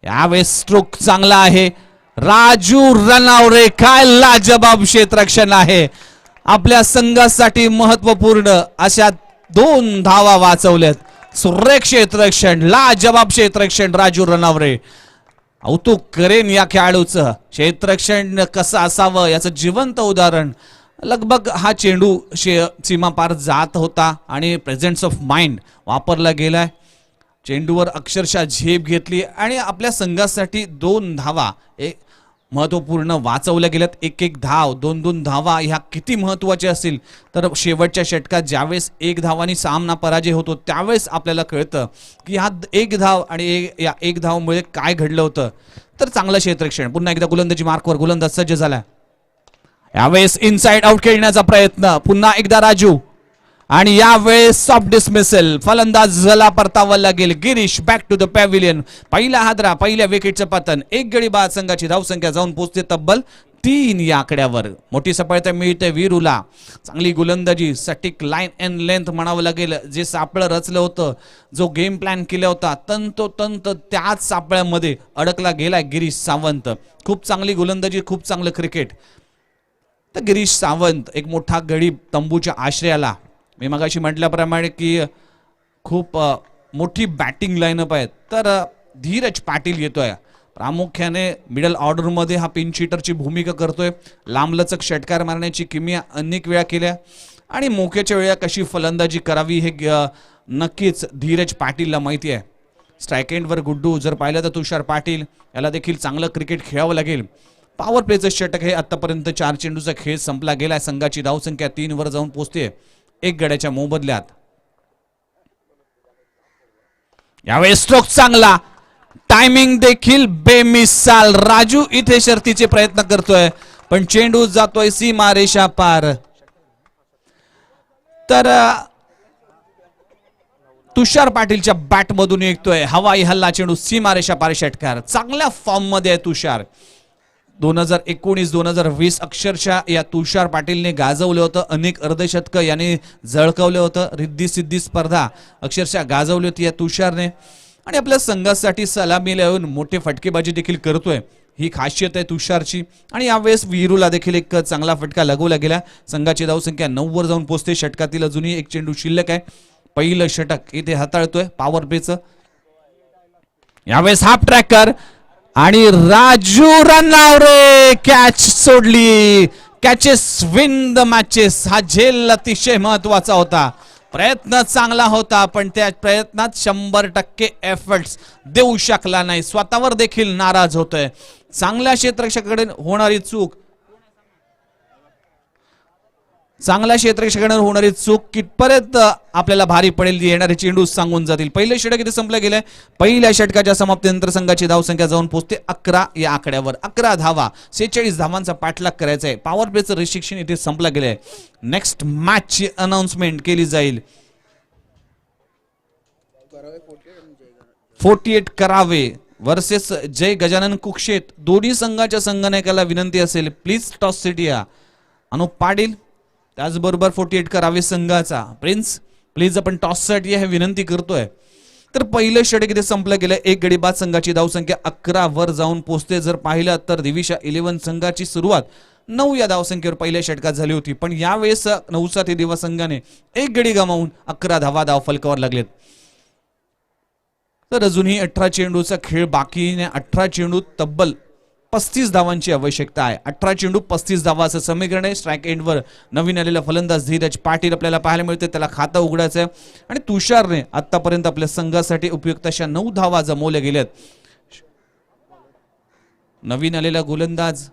यावेळेस स्ट्रोक चांगला आहे. राजू रनआवरे, काय लाजबाब क्षेत्ररक्षण आहे. आपल्या संघासाठी महत्वपूर्ण अशा 2 धावा वाचवल्यात. सुरेख क्षेत्ररक्षण, लाजबाब क्षेत्ररक्षण राजू रनआवरे. कौतुक करेन या खेळाडूचं. क्षेत्ररक्षण कसं असावं याचं जिवंत उदाहरण. लगभग हा चेंडू सीमा पार जात होता आणि प्रेझेन्स ऑफ माइंड वापरला गेलाय. चेंडूवर अक्षरशः झेप घेतली आणि आपल्या संघासाठी 2 धावा महत्वपूर्ण वाचवल्या गेल्यात. 1-1 धाव, 2-2 धावा ह्या किती महत्वाच्या असतील. तर शेवटच्या षटकात ज्यावेळेस 1 धावांनी सामना पराजय होतो त्यावेळेस आपल्याला कळतं की हा 1 धाव आणि या 1 धावामुळे काय घडलं होतं. तर चांगलं क्षेत्ररक्षण. पुन्हा एकदा गोलंदाजी मार्कवर गोलंदाज सज्ज झाला. यावेळेस इनसाइड आउट खेळण्याचा प्रयत्न, पुन्हा एकदा राजू आणि यावेळेस सॉफ्ट डिसमिसल. फलंदाजाला परतावा लागेल. Girish back to the pavilion. पहिला हादरा, पहिल्या विकेटचं पतन. 1 गडी बाद संघाची धावसंख्या जाऊन पोहोचते तब्बल 3 या आकड्यावर. मोठी सफलता मिळते वीरूला. चांगली गोलंदाजी, सटीक लाईन अँड लेंथ म्हणावं लागेल. जे सापळं रचलं होतं, जो गेम प्लॅन केला होता तंतोतंत त्याच सापळ्यामध्ये अडकला गेलाय गिरीश सावंत. खूप चांगली गोलंदाजी, खूप चांगलं क्रिकेट. तर गिरीश सावंत एक मोठा गडी तंबूच्या आश्रयाला. मी मगाशी म्हटल्याप्रमाणे की खूप मोठी बॅटिंग लाईनअप आहे. तर धीरज पाटील येतोय, प्रामुख्याने मिडल ऑर्डरमध्ये हा पिन हिटरची भूमिका करतोय. लांबलचक षटकार मारण्याची किमया अनेक वेळा केल्या आणि मोक्याच्या वेळा कशी फलंदाजी करावी हे नक्कीच धीरज पाटीलला माहिती आहे. स्ट्राईक एंडवर गुड्डू जर पाहिलं तर तुषार पाटील याला देखील चांगलं क्रिकेट खेळावं लागेल. पॉवर प्लेचं षटक हे आतापर्यंत 4 चेंडूचा खेळ संपला गेलाय. संघाची धावसंख्या 3 वर जाऊन पोहोचते 1 गड्याच्या मोबदल्यात. यावेळेस स्ट्रोक चांगला, टायमिंग देखील बेमिसाल. राजू इथे शर्तीचे प्रयत्न करतोय पण चेंडू जातोय सीमा रेषा पार. तर तुषार पाटीलच्या बॅट मधून येतोय हवाई हल्ला चेंडू, सीमा रेषा पार षटकार. चांगल्या फॉर्म मध्ये आहे तुषार. 2019-2020 अक्षरशः या तुषार पाटीलने गाजवलं होतं. अनेक अर्धशतक याने झळकवलं होतं. रिद्धी सिद्धी स्पर्धा अक्षरशः गाजवली होती या तुषारने आणि आपल्या संघासाठी सलामीला येऊन मोठे फटकेबाजी देखील करतोय. ही खासियत आहे तुषारची. आणि यावेळेस वीरूला देखील एक चांगला फटका लगवला गेला. संघाची धावसंख्या 9 वर जाऊन पोहोचते. षटकातील अजूनही 1 चेंडू शिल्लक आहे. पहिलं षटक इथे हाताळतोय पॉवर प्लेचं. यावेळेस हाफ ट्रॅकर आणि राजू रनआवरे कॅच सोडली. Catches win the matches. हा झेल अतिशय महत्वाचा होता. प्रयत्न चांगला होता पण त्या प्रयत्नात 100% एफर्ट्स देऊ शकला नाही. स्वतःवर देखील नाराज होतोय. चांगल्या क्षेत्ररक्षकाकडे होणारी चूक, कितपर्यंत आपल्याला भारी पडेल येणारे चेंडू सांगून जातील. पहिलं षटक इथे संपलं गेलंय. पहिल्या षटकाच्या समाप्तीनंतर संघाची धावसंख्या जाऊन पोहोचते 11 या आकड्यावर. 11 धावा, 46 धावांचा पाठलाग करायचा आहे. पॉवर प्लेचं रिस्ट्रिक्शन इथे संपलं गेलंय. नेक्स्ट मॅचची अनाउन्समेंट केली जाईल. 48 करावे वर्सेस जय गजानन कुक्षेत. दोन्ही संघाच्या संघनायकाला विनंती असेल प्लीज टॉस सिटी या. अनुप पाटील त्याचबरोबर 48 करावे संघाचा प्रिन्स प्लीज आपण टॉस साठी हे विनंती करतोय. तर पहिलं षटक इथे संपलं गेलं. 1 गडी बाद संघाची धावसंख्या 11 वर जाऊन पोहोचते. जर पाहिलं तर दिविशा 11 संघाची सुरुवात 9 या धावसंख्येवर पहिल्या षटकात झाली होती पण यावेळेस नवसाती दिवस संघाने 1 गडी गमावून 11 धावा धावफलकावर लागलेत. तर अजूनही 18 चेंडूचा खेळ बाकी. 18 चेंडू तब्बल 35 धावांची आवश्यकता आहे. 18 चेंडू 35 धावा असं समीकरण आहे. स्ट्राईक एंडवर नवीन आलेला फलंदाज धीरज पाटील आपल्याला पाहायला मिळते. त्याला खातं उघडायचं आहे आणि तुषारने आतापर्यंत आपल्या संघासाठी उपयुक्त अशा 9 धावा जमवल्या गेल्यात. नवीन आलेला गोलंदाज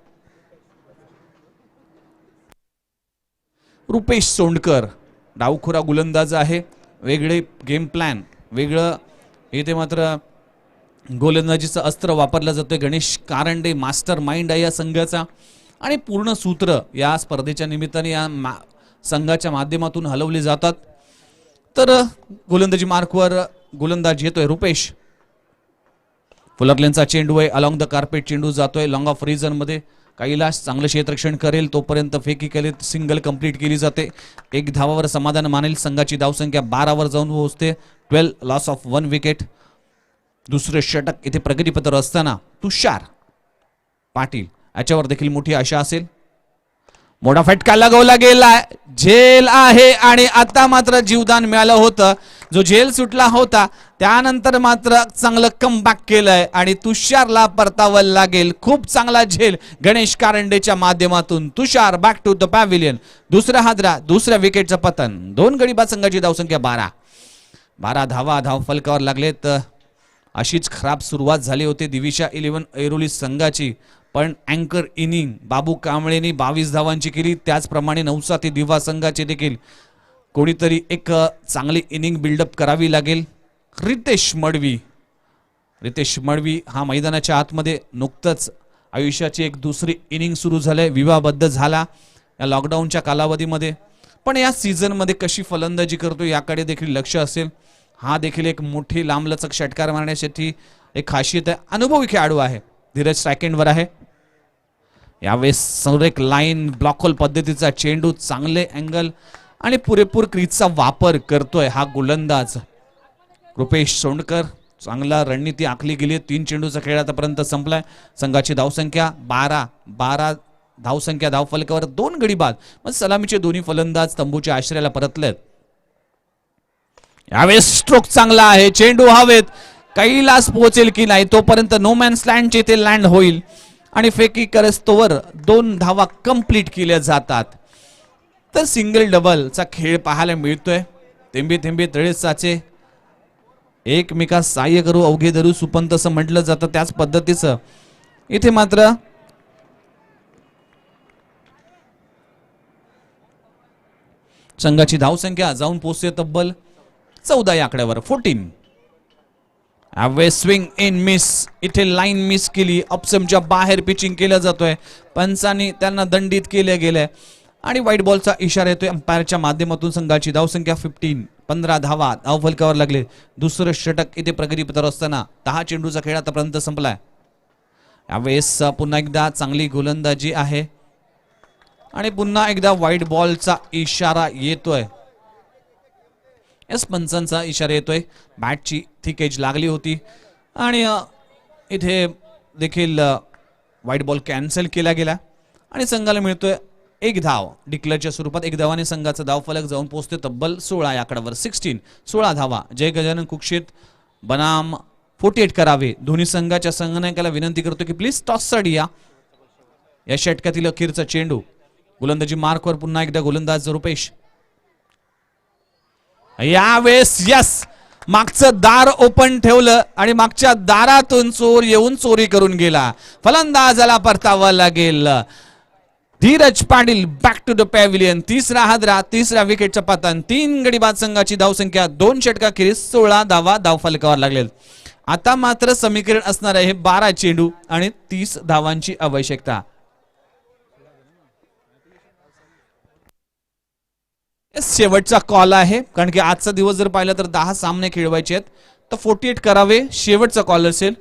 रुपेश सोंडकर डावखुरा गोलंदाज आहे. वेगळे गेम प्लॅन, वेगळं इथे मात्र गोलंदाजीचं अस्त्र वापरलं जातोय. गणेश कारंडे मास्टर माइंड आहे या संघाचा आणि पूर्ण सूत्र या स्पर्धेच्या निमित्ताने या संघाच्या माध्यमातून हलवली जातात. तर गोलंदाजी मार्कवर गोलंदाज येतोय रुपेश. फुलरलेनचा चेंडू आहे. अलॉंग द कार्पेट चेंडू जातोय लॉंग ऑफ रिझन मध्ये. कैलाश चांगलं क्षेत्ररक्षण करेल तोपर्यंत फेकी केले सिंगल कंप्लीट केली जाते. 1 धावावर समाधान मानेल. संघाची धावसंख्या 12 वर जाऊन पोहोचते. 12 लॉस ऑफ 1 विकेट. दुसरे षटक इथे प्रगतीपथावर असताना तुषार पाटील याच्यावर देखील मोठी आशा असेल. मोठा फटका लगवला गेला. झेल आहे आणि आता मात्र जीवदान मिळालं होतं. जो झेल सुटला होता त्यानंतर मात्र चांगलं कमबॅक केलंय आणि तुषारला परतावं लागेल. खूप चांगला झेल गणेश कारंडेच्या माध्यमातून. तुषार बॅक टू द पॅव्हिलियन. दुसरा हादरा, दुसऱ्या विकेटचं पतन. 2 गडी बाद संघाची धावसंख्या 12 धावा धाव फलकावर लागलेत. अशीच खराब सुरुवात झाली होती दिविशा 11 ऐरोली संघाची, पण अँकर इनिंग बाबू कांबळेनी 22 धावांची केली. त्याचप्रमाणे नवसाती दिवा संघाचे देखील कोणीतरी एक चांगली इनिंग बिल्डअप करावी लागेल. रितेश मडवी हा मैदानाच्या आतमध्ये नुकतंच आयुष्याची एक दुसरी इनिंग सुरू झाले. विवाहबद्ध झाला या लॉकडाऊनच्या कालावधीमध्ये, पण या सीझन मध्ये कशी फलंदाजी करतो याकडे देखील लक्ष असेल. हा देखील एक मोठी लांबलचक षटकार मारण्यासाठी एक खासियत आहे. अनुभवी खेळाडू आहे. धीरज सेकंडवर आहे. यावेळेस संरेख लाईन ब्लॉक होल पद्धतीचा चेंडू, चांगले अँगल आणि पुरेपूर क्रीजचा वापर करतोय हा गोलंदाज रुपेश सोंडकर. चांगला रणनीती आखली गेली. 3 चेंडूचा खेळ आतापर्यंत संपलाय. संघाची धावसंख्या 12 धावसंख्या धावफलकावर 2 गडी बाद. मग सलामीचे दोन्ही फलंदाज तंबूच्या आश्रयाला परतलेत. यावेळेस स्ट्रोक चांगला आहे. चेंडू हवेत. कैलास पोहोचेल की नाही तोपर्यंत नो मॅन्स लँडचे इथे लँड होईल आणि फेकी करस्तोवर 2 धावा कंप्लीट केल्या जातात. तर सिंगल डबलचा खेळ पाहायला मिळतोय. थेंबे थेंबे तळे साचे, एकमेकास सहाय्य करू अवघे धरू सुपंत असं म्हटलं जातं. त्याच पद्धतीचं इथे मात्र संघाची धावसंख्या जाऊन पोहोचते तब्बल 14 या आकड्यावर. 14. Away swing in miss. इथे लाईन मिस केली. अपसमच्या बाहेर पिचिंग केलं जातोय. पंचांनी त्यांना दंडित केले गेले आणि व्हाईट बॉलचा इशारा येतोय अंपायरच्या माध्यमातून. संघाची धावसंख्या 15 धावा धावफलकावर लागले. दुसरं षटक इथे प्रगतीपथावर असताना 10 चेंडूचा खेळ आतापर्यंत संपलाय. यावेळेस पुन्हा एकदा चांगली गोलंदाजी आहे आणि पुन्हा एकदा व्हाईट बॉलचा इशारा येतोय. पंचांचा इशारा येतोय. बॅटची थिक एज लागली होती आणि इथे देखील व्हाईट बॉल कॅन्सल केला गेला आणि संघाला मिळतोय 1 धाव. डिक्लेअरच्या स्वरूपात 1 धावाने संघाचा धावफलक जाऊन पोहोचते तब्बल 16 या आकड्यावर. 16 धावा. जय गजानन कुक्षित बनाम 48 करावे. दोन्ही संघाच्या संघनायकाला विनंती करतो की प्लीज टॉस साठी या षटकातील अखेरचा चेंडू. गोलंदाजी मार्कवर पुन्हा एकदा गोलंदाज रुपेश. यावेळेस यस मागचं दार ओपन ठेवलं आणि मागच्या दारातून चोर येऊन चोरी करून गेला. फलंदाजाला परतावा लागेल. Dheeraj Patil back to the pavilion. तिसरा हादरा, तिसऱ्या विकेटचा पतन. 3 गडी बाद संघाची धावसंख्या 2 षटकाखेरीज 16 धावा धावफलकावर लागलेत. आता मात्र समीकरण असणार आहे 12 चेंडू आणि 30 धावांची आवश्यकता. शेवटचा कॉल आहे कारण की आजचा दिवस जर पाहिला तर 10 सामने खेळवायचे आहेत. तर 48 करावे शेवटचा कॉल असेल.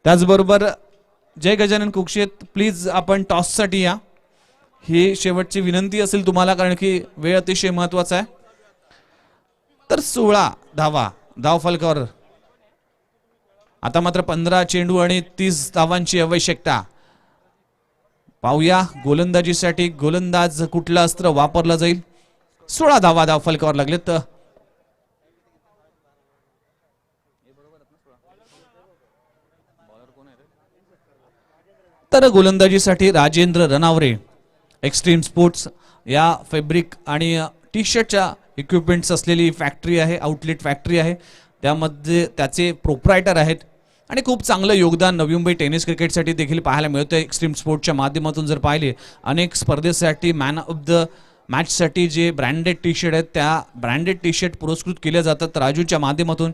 त्याचबरोबर जय गजानन कुक्षित प्लीज आपण टॉस साठी या. ही शेवटची विनंती असेल तुम्हाला कारण की वेळ अतिशय महत्वाचा आहे. तर 16 धावा धावफलकावर. आता मात्र 15 चेंडू आणि 30 धावांची आवश्यकता. पाहूया गोलंदाजीसाठी गोलंदाज कुठलं अस्त्र वापरलं जाईल. 16 धावा धावफलकावर लागलेत. तर तर गोलंदाजीसाठी राजेंद्र रनावरे एक्स्ट्रीम स्पोर्ट्स या फॅब्रिक आणि टी शर्टच्या इक्विपमेंट्स असलेली फॅक्टरी आहे, आउटलेट फॅक्टरी आहे, त्यामध्ये त्याचे प्रोप्रायटर आहेत आणि खूप चांगलं योगदान नवी मुंबई टेनिस क्रिकेटसाठी देखील पाहायला मिळतं. एक्स्ट्रीम स्पोर्ट्सच्या माध्यमातून जर पाहिले अनेक स्पर्धेसाठी मॅन ऑफ द मॅचसाठी जे ब्रँडेड टी शर्ट आहेत त्या ब्रँडेड टी शर्ट पुरस्कृत केले जातात राजूच्या माध्यमातून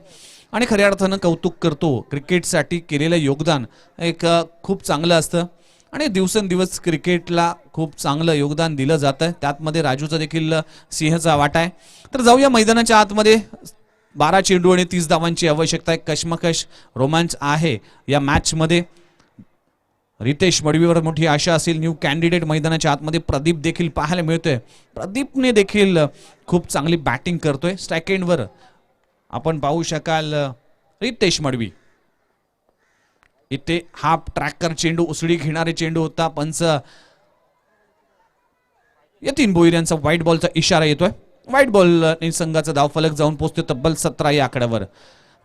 आणि खऱ्या अर्थानं कौतुक करतो. क्रिकेटसाठी केलेलं योगदान एक खूप चांगलं असतं आणि दिवसेंदिवस क्रिकेटला खूप चांगलं योगदान दिलं जातं. त्यातमध्ये राजूचा देखील सिंहाचा वाटा आहे. तर जाऊया मैदानाच्या आतमध्ये. 12 चेंडू आणि 30 धावांची आवश्यकता आहे. कशमकश रोमांच आहे या मॅचमध्ये. रितेश मडवीवर मोठी आशा असेल. न्यू कॅन्डिडेट मैदानाच्या आतमध्ये प्रदीप देखील पाहायला मिळतोय. प्रदीपने देखील खूप चांगली बॅटिंग करतोय. स्ट्राईक एंडवर आपण पाहू शकाल रितेश मडवी. इथे हाफ ट्रॅकर चेंडू उसळी घेणारे चेंडू होता. पंच यतीन भोईर यांचा व्हाईट बॉलचा इशारा येतोय. व्हाईट बॉल संघाचा धावफलक जाऊन पोहोचतो तब्बल 17 या आकड्यावर.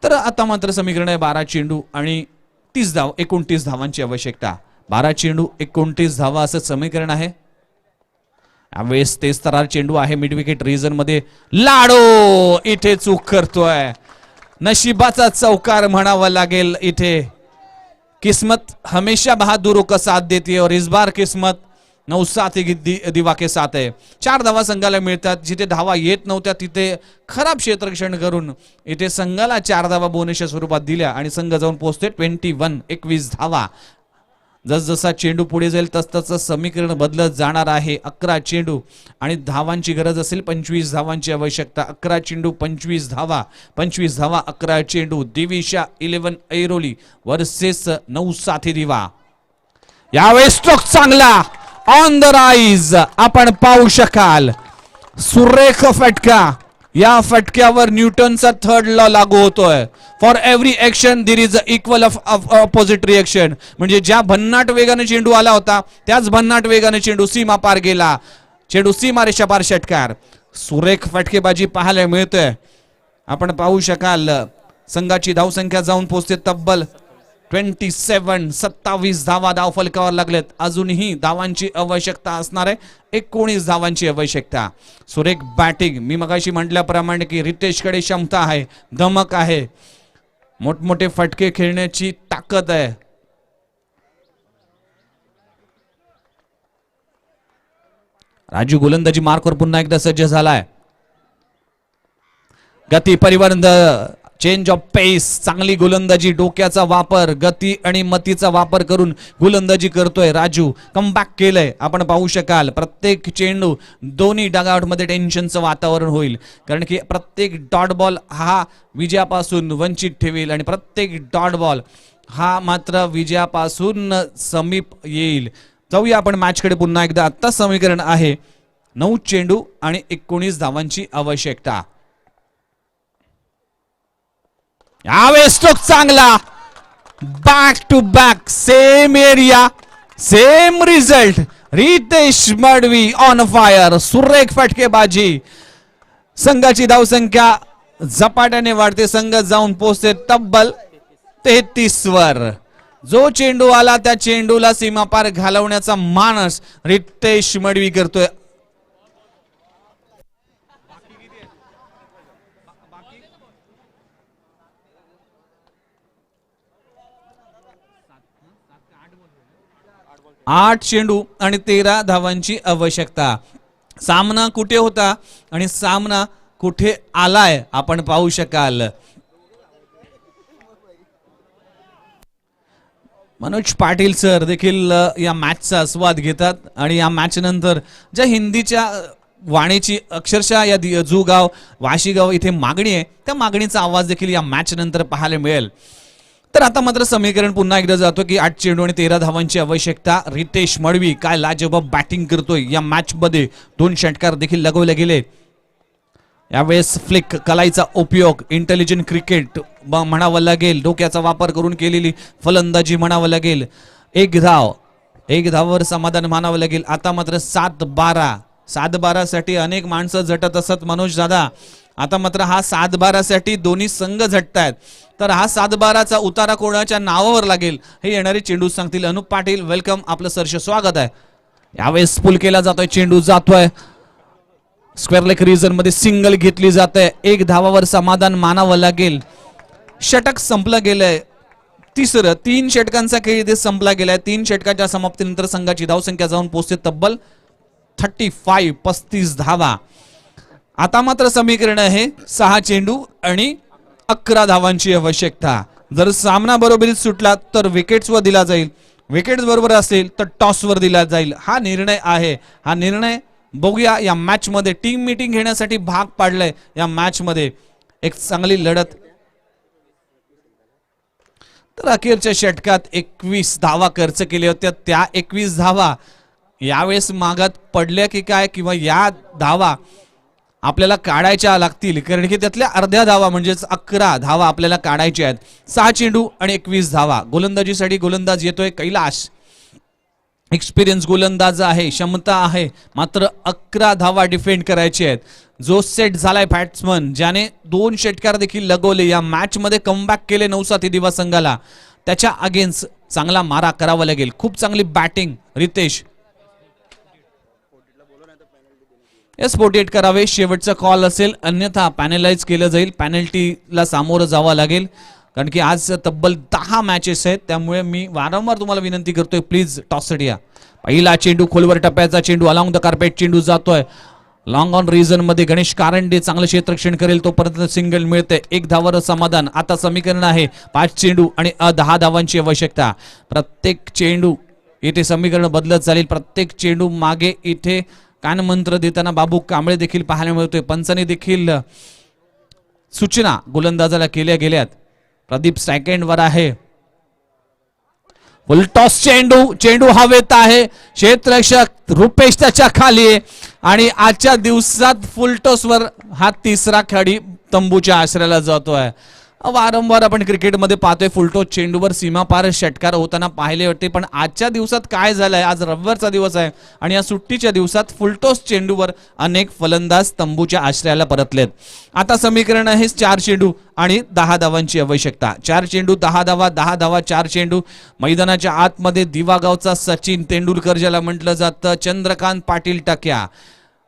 तर आता मात्र समीकरण आहे 12 चेंडू आणि 30 धाव, 29 धावांची आवश्यकता. 12 चेंडू 29 धावा असं समीकरण आहे. यावेळेस तेज तरार चेंडू आहे मिड विकेट रिजन मध्ये. लाडो इथे चूक करतोय. नशिबाचा चौकार म्हणावा लागेल इथे. किस्मत हमेशा बहादुरों का साथ देती है और इस बार किस्मत 9-7 दिवा के साथ है. 4 धावा संघाला मिळतात. जिथे धावा येत नव्हत्या तिथे खराब क्षेत्ररक्षण करून इथे संघाला 4 धावा बोनसच्या स्वरूपात दिल्या आणि संघ जाऊन पोहोचते 21 धावा. जसजसा चेंडू पुढे जाईल तसतसं समीकरण बदलत जाणार आहे. 11 चेंडू आणि धावांची गरज असेल 25 धावांची आवश्यकता. 11 चेंडू 25 धावा, 25 धावा 11 चेंडू. दिविशा 11 ऐरोली वर्सेस 9-7 दिवा. यावेळेस स्ट्रोक चांगला ऑन द राईज आपण पाहू शकाल. सुरेख फटका. या फटक्यावर न्यूटनचा थर्ड लॉ लागू होतोय. For every action there is equal of opposite reaction. म्हणजे ज्या भन्नाट वेगाने चेंडू आला होता त्याच भन्नाट वेगाने चेंडू सीमा पार गेला. चेंडू सीमा रेषा पार षटकार. सुरेख फटकेबाजी पाहायला मिळतोय. आपण पाहू शकाल संघाची धावसंख्या जाऊन पोहोचते तब्बल 27 धावा धाव फलकावर लागलेत. अजूनही धावांची आवश्यकता असणार आहे. 19 धावांची आवश्यकता. सुरेख बॅटिंग. मी मगाशी म्हटल्याप्रमाणे की रितेशकडे क्षमता आहे, धमक आहे, मोठमोठे फटके खेळण्याची ताकद आहे. राजू गोलंदाजी मार्कवर पुन्हा एकदा सज्ज झालाय. गती परिवर्तन, चेंज ऑफ पेस, चांगली गोलंदाजी, डोक्याचा वापर, गती आणि मतीचा वापर करून गोलंदाजी करतोय राजू. कमबॅक केलंय. आपण पाहू शकाल प्रत्येक चेंडू दोन्ही डगआउटमध्ये टेन्शनचं वातावरण होईल. कारण की प्रत्येक डॉट बॉल हा विजयापासून वंचित ठेवेल आणि प्रत्येक डॉट बॉल हा मात्र विजयापासून समीप येईल. जाऊया आपण मॅचकडे पुन्हा एकदा. आता समीकरण आहे 9 चेंडू आणि 19 धावांची आवश्यकता. यावेळेस स्ट्रोक चांगला. Back to back, same area, same result. Ritesh Madvi on fire. सुरेख फटकेबाजी. संघाची धावसंख्या झपाट्याने वाढते. संघ जाऊन पोहोचते तब्बल 33 वर. जो चेंडू आला त्या चेंडूला सीमापार घालवण्याचा मानस रितेश मडवी करतोय. आठ चेंडू आणि 13 धावांची आवश्यकता. सामना कुठे होता आणि सामना कुठे आलाय आपण पाहू शकाल. मनोज पाटील सर देखील या मॅचचा आस्वाद घेतात आणि या मॅच नंतर ज्या हिंदीच्या वाणीची अक्षरशः या जुगाव वाशीगाव इथे मागणी आहे त्या मागणीचा आवाज देखील या मॅच नंतर पाहायला मिळेल. तर आता मात्र समीकरण पुन्हा एकदा जातो की 8 चेंडू आणि 13 धावांची आवश्यकता. रितेश मडवी काय लाजवाब बॅटिंग करतोय. या मॅच मध्ये 2 षटकार देखील लगवले गेले. यावेळेस फ्लिक कलाईचा उपयोग, इंटेलिजंट क्रिकेट म्हणावं लागेल, डोक्याचा वापर करून केलेली फलंदाजी म्हणावं लागेल. एक धावावर समाधान मानावं लागेल. आता मात्र 7-12 साठी अनेक माणसं झटत असत मनोज दादा. आता मात्र हा 7-12साठी दोन्ही संघ झटतायत, तर हा 7-12चा उतारा कोणाच्या नावावर लागेल हे येणारे चेंडू सांगतील. अनुप पाटील वेलकम, आपलं सरस स्वागत आहे. यावेळेस पुल केला जातोय, चेंडू जातोय स्क्वेअर लेग रिजन मध्ये, सिंगल घेतली जाते. 1 धावावर समाधान मानावं लागेल. षटक संपलं गेलंय, तिसरं 3 षटकांचा खेळ इथे संपला गेलाय. 3 षटकाच्या समाप्तीनंतर संघाची धावसंख्या जाऊन पोहोचते तब्बल 35 धावा. आता मात्र समीकरण आहे 6 चेंडू आणि 11 धावांची आवश्यकता. जर सामना बरोबरीत सुटला तर विकेट्सवर दिला जाईल, विकेट्स बरोबर असेल तर टॉसवर दिला जाईल. हा निर्णय आहे. हा निर्णय बघूया. या मॅच मध्ये टीम मीटिंग घेण्यासाठी भाग पाडलंय. या मॅच मध्ये एक चांगली लढत. तर अखेरच्या षटकात 21 धावा खर्च केल्या होत्या. त्या 21 धावा यावेळेस मागात पडल्या की काय, किंवा या धावा आपल्याला काढायच्या लागतील, कारण की त्यातल्या अर्ध्या धावा म्हणजेच 11 धावा आपल्याला काढायच्या आहेत. 6 चेंडू आणि 21 धावा. गोलंदाजीसाठी गोलंदाज येतोय कैलाश. एक्सपिरियन्स गोलंदाज आहे, क्षमता आहे, मात्र 11 धावा डिफेंड करायचे आहेत. जो सेट झालाय बॅट्समन, ज्याने 2 षटकार देखील लगवले, या मॅच मध्ये कमबॅक केले नवसाथी दिवा संघाला, त्याच्या अगेन्स्ट चांगला मारा करावा लागेल. खूप चांगली बॅटिंग रितेश. एस 48 करावे, शेवटचा कॉल असेल, अन्यथा पॅनलाइज केलं जाईल. पॅनल्टीला सामोरं जावं लागेल, कारण की आज तब्बल 10 मॅचेस आहेत. त्यामुळे मी वारंवार तुम्हाला विनंती करतोय, प्लीज टॉससाठी या. पहिला चेंडू खोलवर टप्प्याचा चेंडू, अलॉंग द कार्पेट चेंडू जातोय लॉंग ऑन रिजन मध्ये. गणेश कारंडे चांगलं क्षेत्ररक्षण करेल, तोपर्यंत सिंगल मिळते. 1 धावावर समाधान. आता समीकरण आहे 5 चेंडू आणि 10 धावांची आवश्यकता. प्रत्येक चेंडू इथे समीकरण बदलत चालेल. प्रत्येक चेंडू मागे इथे कानमंत्र देताना बाबू कांबळे देखील पाहायला मिळतोय. पंचाने देखील सूचना गोलंदाजाला केल्या गेल्यात. प्रदीप सेकंडवर आहे. फुल टॉस चेंडू, चेंडू हवेत आहे. क्षेत्ररक्षक रुपेश त्याच्या खाली आहे आणि आजच्या दिवसात फुल टॉस वर हा 3रा खेळाडू तंबूच्या आश्रयाला जातोय. वारंवार आपण क्रिकेटमध्ये पाहतोय फुलटॉस चेंडूवर सीमापार षटकार होताना पाहिले होते, पण आजच्या दिवसात काय झालंय, आज रविवारचा दिवस आहे आणि या सुट्टीच्या दिवसात फुलटॉस चेंडूवर अनेक फलंदाज तंबूच्या आश्रयाला परतलेत. आता समीकरण आहे 4 चेंडू आणि 10 धावांची आवश्यकता. 4 चेंडू 10 धावा, 10 धावा 4 चेंडू. मैदानाच्या आतमध्ये दिवागावचा सचिन तेंडुलकर ज्याला म्हटलं जातं, चंद्रकांत पाटील टक्या.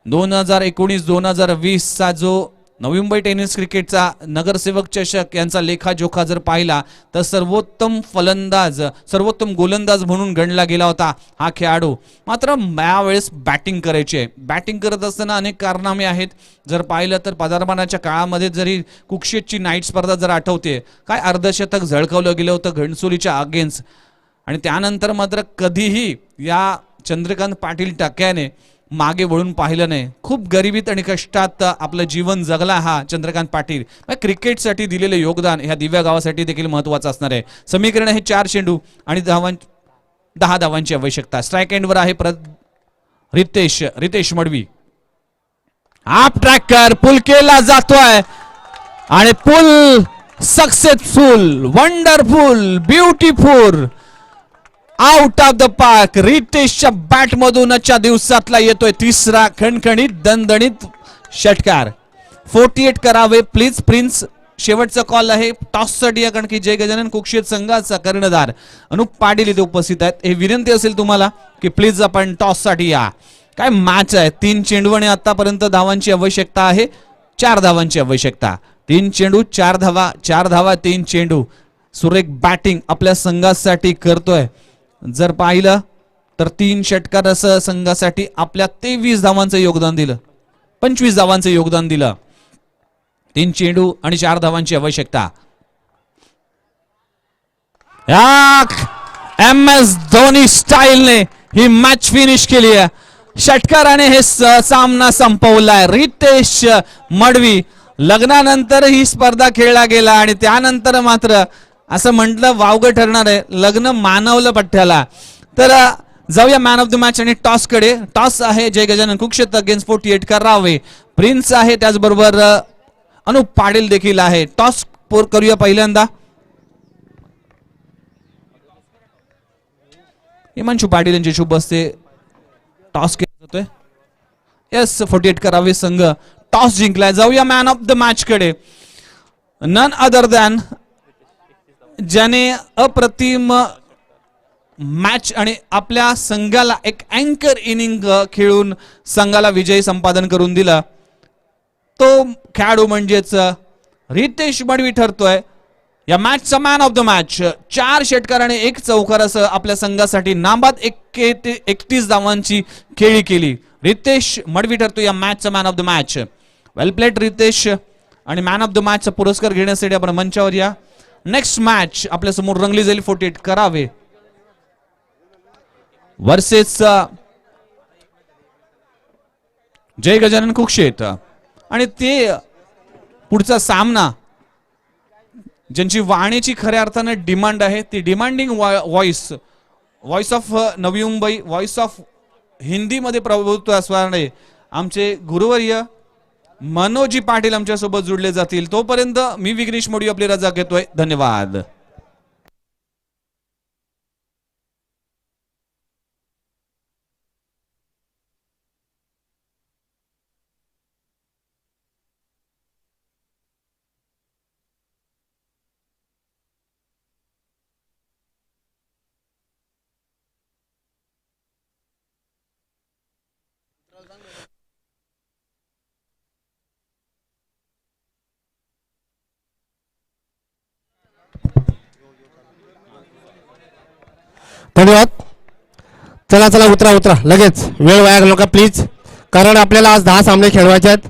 2019-2020 चा जो नवी मुंबई टेनिस क्रिकेटचा नगरसेवक चषक यांचा लेखाजोखा जर पाहिला तर सर्वोत्तम फलंदाज, सर्वोत्तम गोलंदाज म्हणून गणला गेला होता हा खेळाडू. मात्र यावेळेस बॅटिंग करायची. बॅटिंग करत असताना अनेक कारनामे आहेत. जर पाहिलं तर पदार्पणाच्या काळामध्ये जरी कुक्षेतची नाईट स्पर्धा जर आठवते, काय अर्धशतक झळकवलं गेलं होतं घणसोलीच्या अगेन्स्ट, आणि त्यानंतर मात्र कधीही या चंद्रकांत पाटील टक्याने मागे वळून पाहिलं नाही. खूप गरिबीत आणि कष्टात आपलं जीवन जगला हा चंद्रकांत पाटील. क्रिकेटसाठी दिलेले योगदान ह्या दिव्या गावासाठी देखील महत्वाचं असणार आहे. समीकरण हे 4 चेंडू आणि 10 धावांची आवश्यकता. स्ट्राईक एंडवर आहे रितेश मडवी. आप ट्रॅकर पुल केला जातोय आणि pull successful, wonderful, beautiful, out of the park. रितेशच्या बॅट मधून आजच्या दिवसातला येतोय 3रा खणखणीत दणदणीत षटकार. 48 करावे प्लीज प्रिन्स. शेवटचा कॉल आहे टॉस साठी, कारण की जय गजानन कुक्षेत संघाचा कर्णधार अनुप पाटील इथे उपस्थित आहेत. हे विनंती असेल तुम्हाला की प्लीज आपण टॉस साठी या. काय मॅच आहे. 3 चेंडू आणि आतापर्यंत धावांची आवश्यकता आहे 4 धावांची आवश्यकता. 3 चेंडू 4 धावा, 4 धावा 3 चेंडू. सुरेख बॅटिंग आपल्या संघासाठी करतोय. जर पाहिलं तर 3 षटकार असं संघासाठी आपल्या 23 धावांचं योगदान दिलं, 25 धावांचं योगदान दिलं. 3 चेंडू आणि 4 धावांची आवश्यकता. MS धोनी स्टाईलने ही मॅच फिनिश केली आहे. षटकाराने हे सामना संपवलाय. रितेश मडवी लग्नानंतर ही स्पर्धा खेळला गेला आणि त्यानंतर मात्र असं म्हटलं वावगं ठरणार आहे, लग्न मानवलं पठ्ठ्याला. तर जाऊया मॅन ऑफ द मॅच आणि टॉस कडे. टॉस आहे जय गजानन कुक्षेत अगेन्स्ट 48 करावे. प्रिन्स आहे, त्याचबरोबर अनुप पाटील देखील आहे. टॉस करूया पहिल्यांदा. हिमांशू पाटील यांचे शुभ हस्ते टॉस केला जातोय. येस 48 करावे संघ टॉस जिंकलाय. जाऊया मॅन ऑफ द मॅच कडे. नन अदर दॅन ज्याने अप्रतिम मॅच आणि आपल्या संघाला एक अँकर इनिंग खेळून संघाला विजयी संपादन करून दिला, तो खेळाडू म्हणजेच रितेश मडवी ठरतोय या मॅचचा मॅन ऑफ द मॅच. 4 षटकार आणि 1 चौकार असं आपल्या संघासाठी नाबाद 31 धावांची खेळी केली. रितेश मडवी ठरतो या मॅचचा man of the match. Well played Ritesh. आणि मॅन ऑफ द मॅचचा पुरस्कार घेण्यासाठी आपण मंचावर या. नेक्स्ट मॅच आपल्या समोर रंगली जाईल. 48 करावे वर्सेस जय गजानन कुक्षेत. आणि ते पुढचा सामना ज्यांची वाणीची खऱ्या अर्थानं डिमांड आहे, ती demanding voice of Navi Mumbai, voice of हिंदीमध्ये प्रभुत्व असणारे आमचे गुरुवर्य मनोजी पाटील आमच्यासोबत जुडले जातील. तोपर्यंत मी विघ्नेश मोडी आपली रजा घेतोय. धन्यवाद. धन्यवाद. चला चला उतरा उतरा लगेच, वेळ वाया घालू नका प्लीज, कारण आपल्याला आज 10 सामने खेळवायचे आहेत.